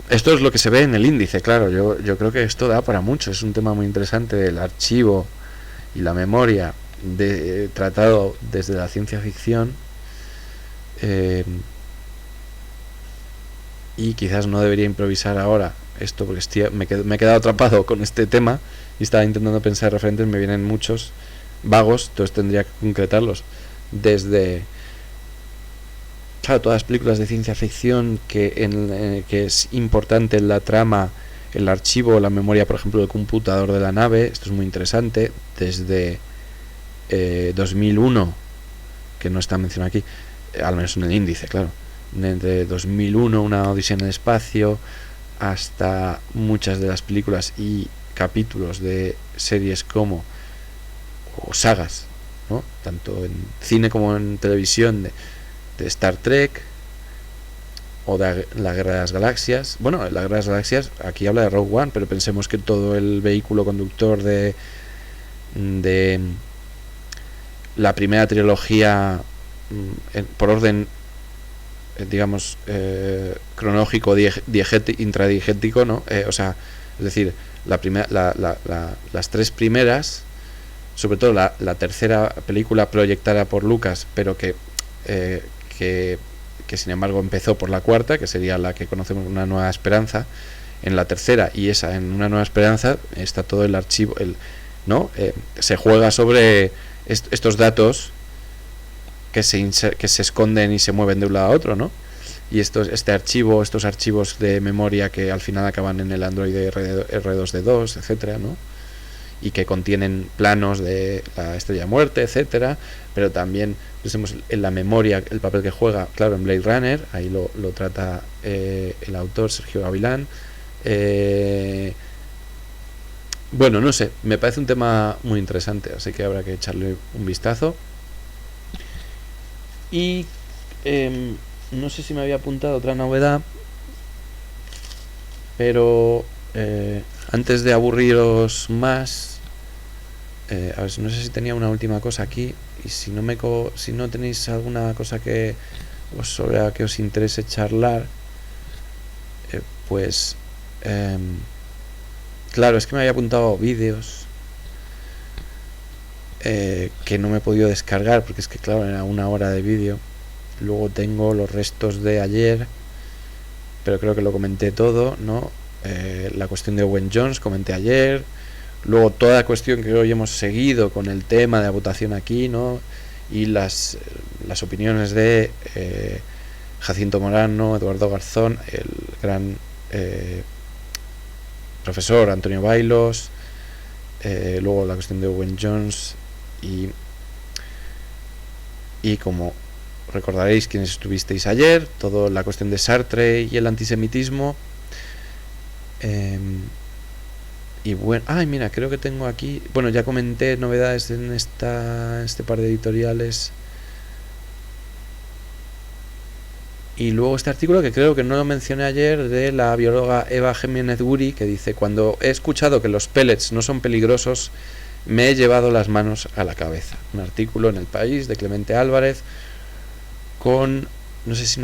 esto es lo que se ve en el índice, claro. Yo creo que esto da para mucho. Es un tema muy interesante, el archivo y la memoria tratado desde la ciencia ficción. Y quizás no debería improvisar ahora esto, porque me he quedado atrapado con este tema y estaba intentando pensar referentes, me vienen muchos vagos, entonces tendría que concretarlos. Desde, claro, todas las películas de ciencia ficción que es importante en la trama, el archivo, la memoria, por ejemplo, del computador de la nave, esto es muy interesante. Desde 2001, que no está mencionado aquí, al menos en el índice, claro. Desde 2001, Una Odisea en el espacio, hasta muchas de las películas y capítulos de series o sagas, ¿no? Tanto en cine como en televisión, de Star Trek o de la Guerra de las Galaxias. Bueno, la Guerra de las Galaxias aquí habla de Rogue One, pero pensemos que todo el vehículo conductor de la primera trilogía, por orden, digamos, cronológico, intradiegético, ¿no? Es decir, las tres primeras, sobre todo la tercera película proyectada por Lucas, pero que sin embargo empezó por la cuarta, que sería la que conocemos, Una Nueva Esperanza. En la tercera y esa, en Una Nueva Esperanza, está todo el archivo, ¿no? Se juega sobre estos datos que se esconden y se mueven de un lado a otro, ¿no? Y estos archivos de memoria que al final acaban en el Android R2D2, etcétera, ¿no? Y que contienen planos de la Estrella de Muerte, etcétera, pero también pensemos en la memoria, el papel que juega, claro, en Blade Runner, ahí lo trata el autor Sergio Gavilán. Bueno, no sé, me parece un tema muy interesante, así que habrá que echarle un vistazo. Y no sé si me había apuntado otra novedad, pero antes de aburriros más, a ver, no sé si tenía una última cosa aquí, y si no tenéis alguna cosa sobre la que os interese charlar, pues claro, es que me había apuntado vídeos que no me he podido descargar, porque es que claro, era 1 hora de vídeo. Luego tengo los restos de ayer, pero creo que lo comenté todo, ¿no? La cuestión de Owen Jones comenté ayer. Luego toda la cuestión que hoy hemos seguido con el tema de la votación aquí, ¿no? Y las opiniones de Jacinto Morano, Eduardo Garzón, el gran profesor Antonio Bailos, luego la cuestión de Owen Jones y como recordaréis quienes estuvisteis ayer, toda la cuestión de Sartre y el antisemitismo. Y bueno, mira, creo que tengo aquí, bueno, ya comenté novedades en este par de editoriales. Y luego este artículo que creo que no lo mencioné ayer, de la bióloga Eva Jiménez Guri, que dice: cuando he escuchado que los pellets no son peligrosos, me he llevado las manos a la cabeza. Un artículo en El País de Clemente Álvarez con, no sé si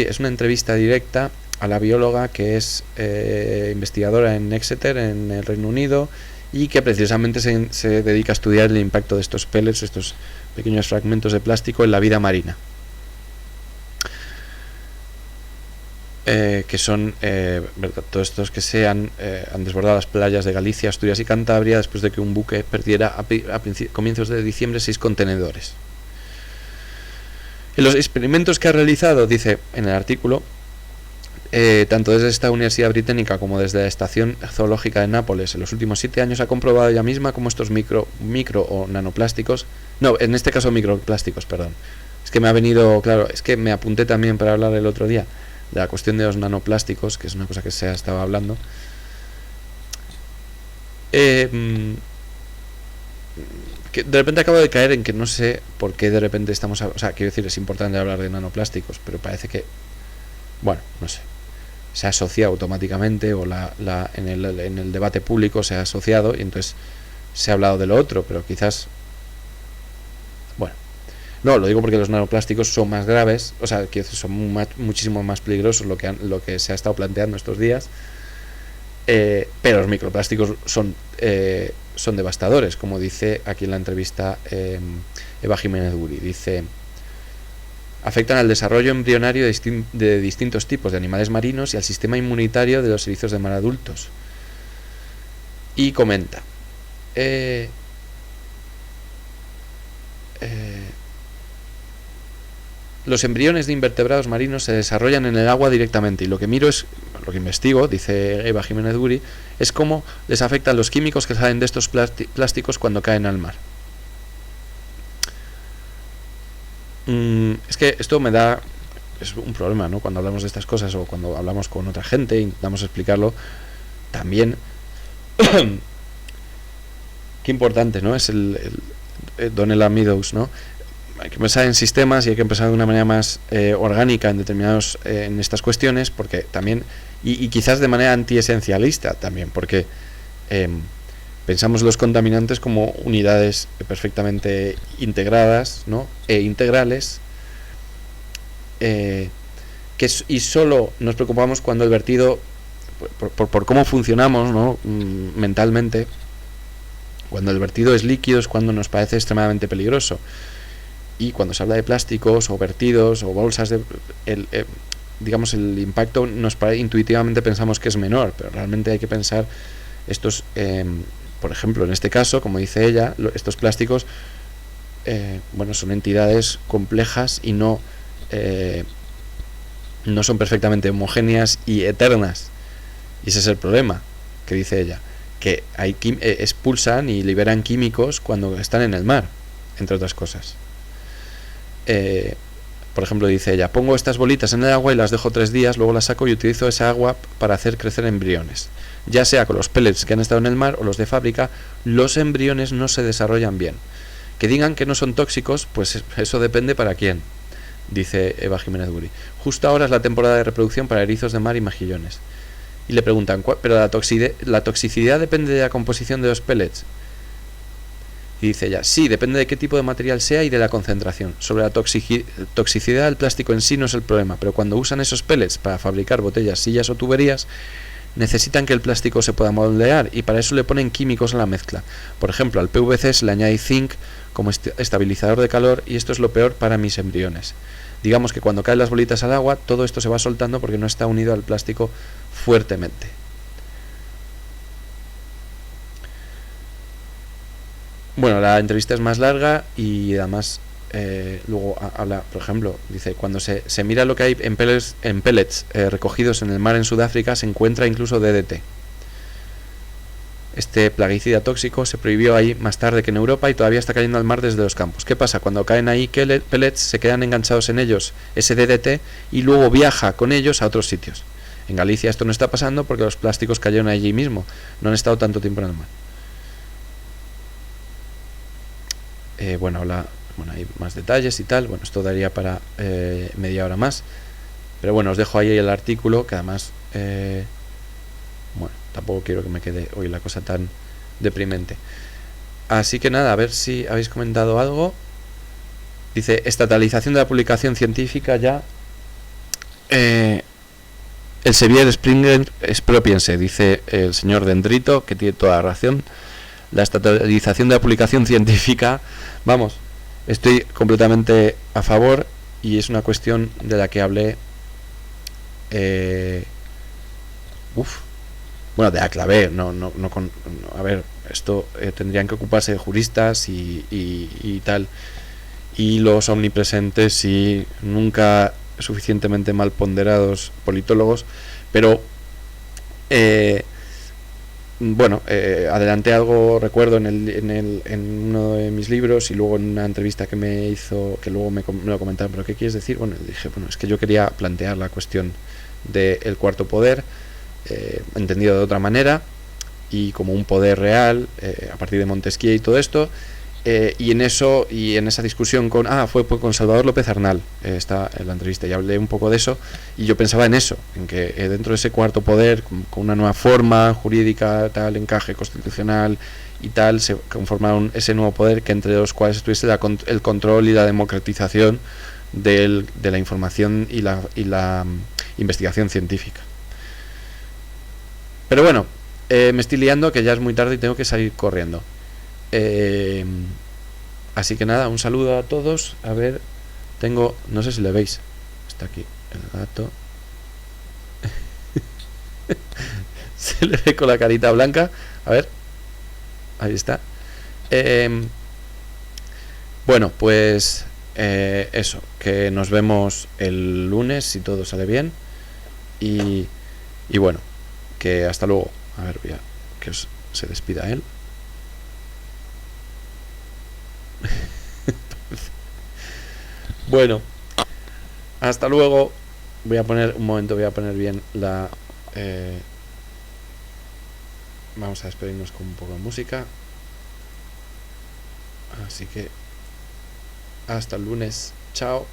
es una entrevista directa a la bióloga, que es investigadora en Exeter, en el Reino Unido, y que precisamente se dedica a estudiar el impacto de estos pellets, estos pequeños fragmentos de plástico, en la vida marina. Que son todos estos que han desbordado las playas de Galicia, Asturias y Cantabria después de que un buque perdiera a comienzos de diciembre 6 contenedores. En los experimentos que ha realizado, dice en el artículo, tanto desde esta universidad británica como desde la estación zoológica de Nápoles, en los últimos 7 años ha comprobado ella misma cómo estos micro o nanoplásticos, no, en este caso microplásticos, perdón, es que me ha venido, claro, es que me apunté también para hablar el otro día de la cuestión de los nanoplásticos, que es una cosa que se estaba hablando, que que de repente acabo de caer en que no sé por qué de repente estamos... O sea, quiero decir, es importante hablar de nanoplásticos, pero parece que... Bueno, no sé. Se asocia automáticamente o en el debate público se ha asociado y entonces se ha hablado de lo otro, pero quizás... Bueno. No, lo digo porque los nanoplásticos son más graves, o sea, quiero decir, son muchísimo más peligrosos lo que se ha estado planteando estos días. Pero los microplásticos son devastadores, como dice aquí en la entrevista Eva Jiménez Guri. Dice: afectan al desarrollo embrionario de distintos tipos de animales marinos y al sistema inmunitario de los erizos de mar adultos. Y comenta: los embriones de invertebrados marinos se desarrollan en el agua directamente, y lo que investigo, dice Eva Jiménez Guri, es cómo les afectan los químicos que salen de estos plásticos cuando caen al mar. Es que esto es un problema, ¿no? Cuando hablamos de estas cosas o cuando hablamos con otra gente, intentamos explicarlo también. Qué importante, ¿no? Es el Donella Meadows, ¿no? Hay que pensar en sistemas y hay que pensar de una manera más orgánica en estas cuestiones, porque también y quizás de manera antiesencialista también, porque pensamos los contaminantes como unidades perfectamente integradas, ¿no? E integrales, y solo nos preocupamos cuando el vertido, por cómo funcionamos, ¿no? Mentalmente, cuando el vertido es líquido es cuando nos parece extremadamente peligroso. Y cuando se habla de plásticos o vertidos o bolsas, digamos, el impacto intuitivamente pensamos que es menor, pero realmente hay que pensar estos, por ejemplo, en este caso, como dice ella, estos plásticos, son entidades complejas y no son perfectamente homogéneas y eternas. Y ese es el problema, que dice ella, que expulsan y liberan químicos cuando están en el mar, entre otras cosas. Por ejemplo, dice ella: pongo estas bolitas en el agua y las dejo 3 días, luego las saco y utilizo esa agua para hacer crecer embriones. Ya sea con los pellets que han estado en el mar o los de fábrica, los embriones no se desarrollan bien. Que digan que no son tóxicos, pues eso depende para quién, dice Eva Jiménez Guri. Justo ahora es la temporada de reproducción para erizos de mar y mejillones. Y le preguntan: ¿pero la toxicidad depende de la composición de los pellets? Y dice ella: sí, depende de qué tipo de material sea y de la concentración. Sobre la toxicidad del plástico en sí no es el problema, pero cuando usan esos pellets para fabricar botellas, sillas o tuberías, necesitan que el plástico se pueda moldear y para eso le ponen químicos a la mezcla. Por ejemplo, al PVC se le añade zinc como estabilizador de calor, y esto es lo peor para mis embriones. Digamos que cuando caen las bolitas al agua, todo esto se va soltando porque no está unido al plástico fuertemente. Bueno, la entrevista es más larga y además luego habla, por ejemplo, dice: cuando se mira lo que hay en pellets recogidos en el mar en Sudáfrica, se encuentra incluso DDT. Este plaguicida tóxico se prohibió ahí más tarde que en Europa y todavía está cayendo al mar desde los campos. ¿Qué pasa? Cuando caen ahí pellets, se quedan enganchados en ellos ese DDT y luego viaja con ellos a otros sitios. En Galicia esto no está pasando porque los plásticos cayeron allí mismo, no han estado tanto tiempo en el mar. Hay más detalles y tal. Bueno, esto daría para media hora más, pero bueno, os dejo ahí el artículo, que además tampoco quiero que me quede hoy la cosa tan deprimente. Así que nada, a ver si habéis comentado algo. Dice: estatalización de la publicación científica ya. Elsevier Springer, expropiense, dice el señor Dendrito, que tiene toda la razón. La estatalización de la publicación científica, vamos, estoy completamente a favor, y es una cuestión de la que hablé de la clave, a ver, esto tendrían que ocuparse de juristas y tal, y los omnipresentes y nunca suficientemente mal ponderados politólogos, pero adelanté algo, recuerdo, en uno de mis libros, y luego en una entrevista que me hizo, que luego me lo comentaron: ¿pero qué quieres decir? Bueno, dije, es que yo quería plantear la cuestión del cuarto poder, entendido de otra manera y como un poder real, a partir de Montesquieu y todo esto, Y en eso, y en esa discusión fue con Salvador López Arnal, está en la entrevista, y hablé un poco de eso, y yo pensaba en eso, en que dentro de ese cuarto poder, con una nueva forma jurídica, tal, encaje constitucional y tal, se conformaron ese nuevo poder, que entre los cuales estuviese el control y la democratización de la información y la investigación científica. Pero bueno, me estoy liando, que ya es muy tarde y tengo que salir corriendo. Así que nada, un saludo a todos. A ver, no sé si le veis, está aquí el gato. Se le ve con la carita blanca. A ver, ahí está. Bueno, pues eso, que nos vemos el lunes si todo sale bien. Y bueno, que hasta luego. A ver, voy a que se despida él. Bueno, hasta luego. Voy a poner bien la vamos a despedirnos con un poco de música, así que hasta el lunes, chao.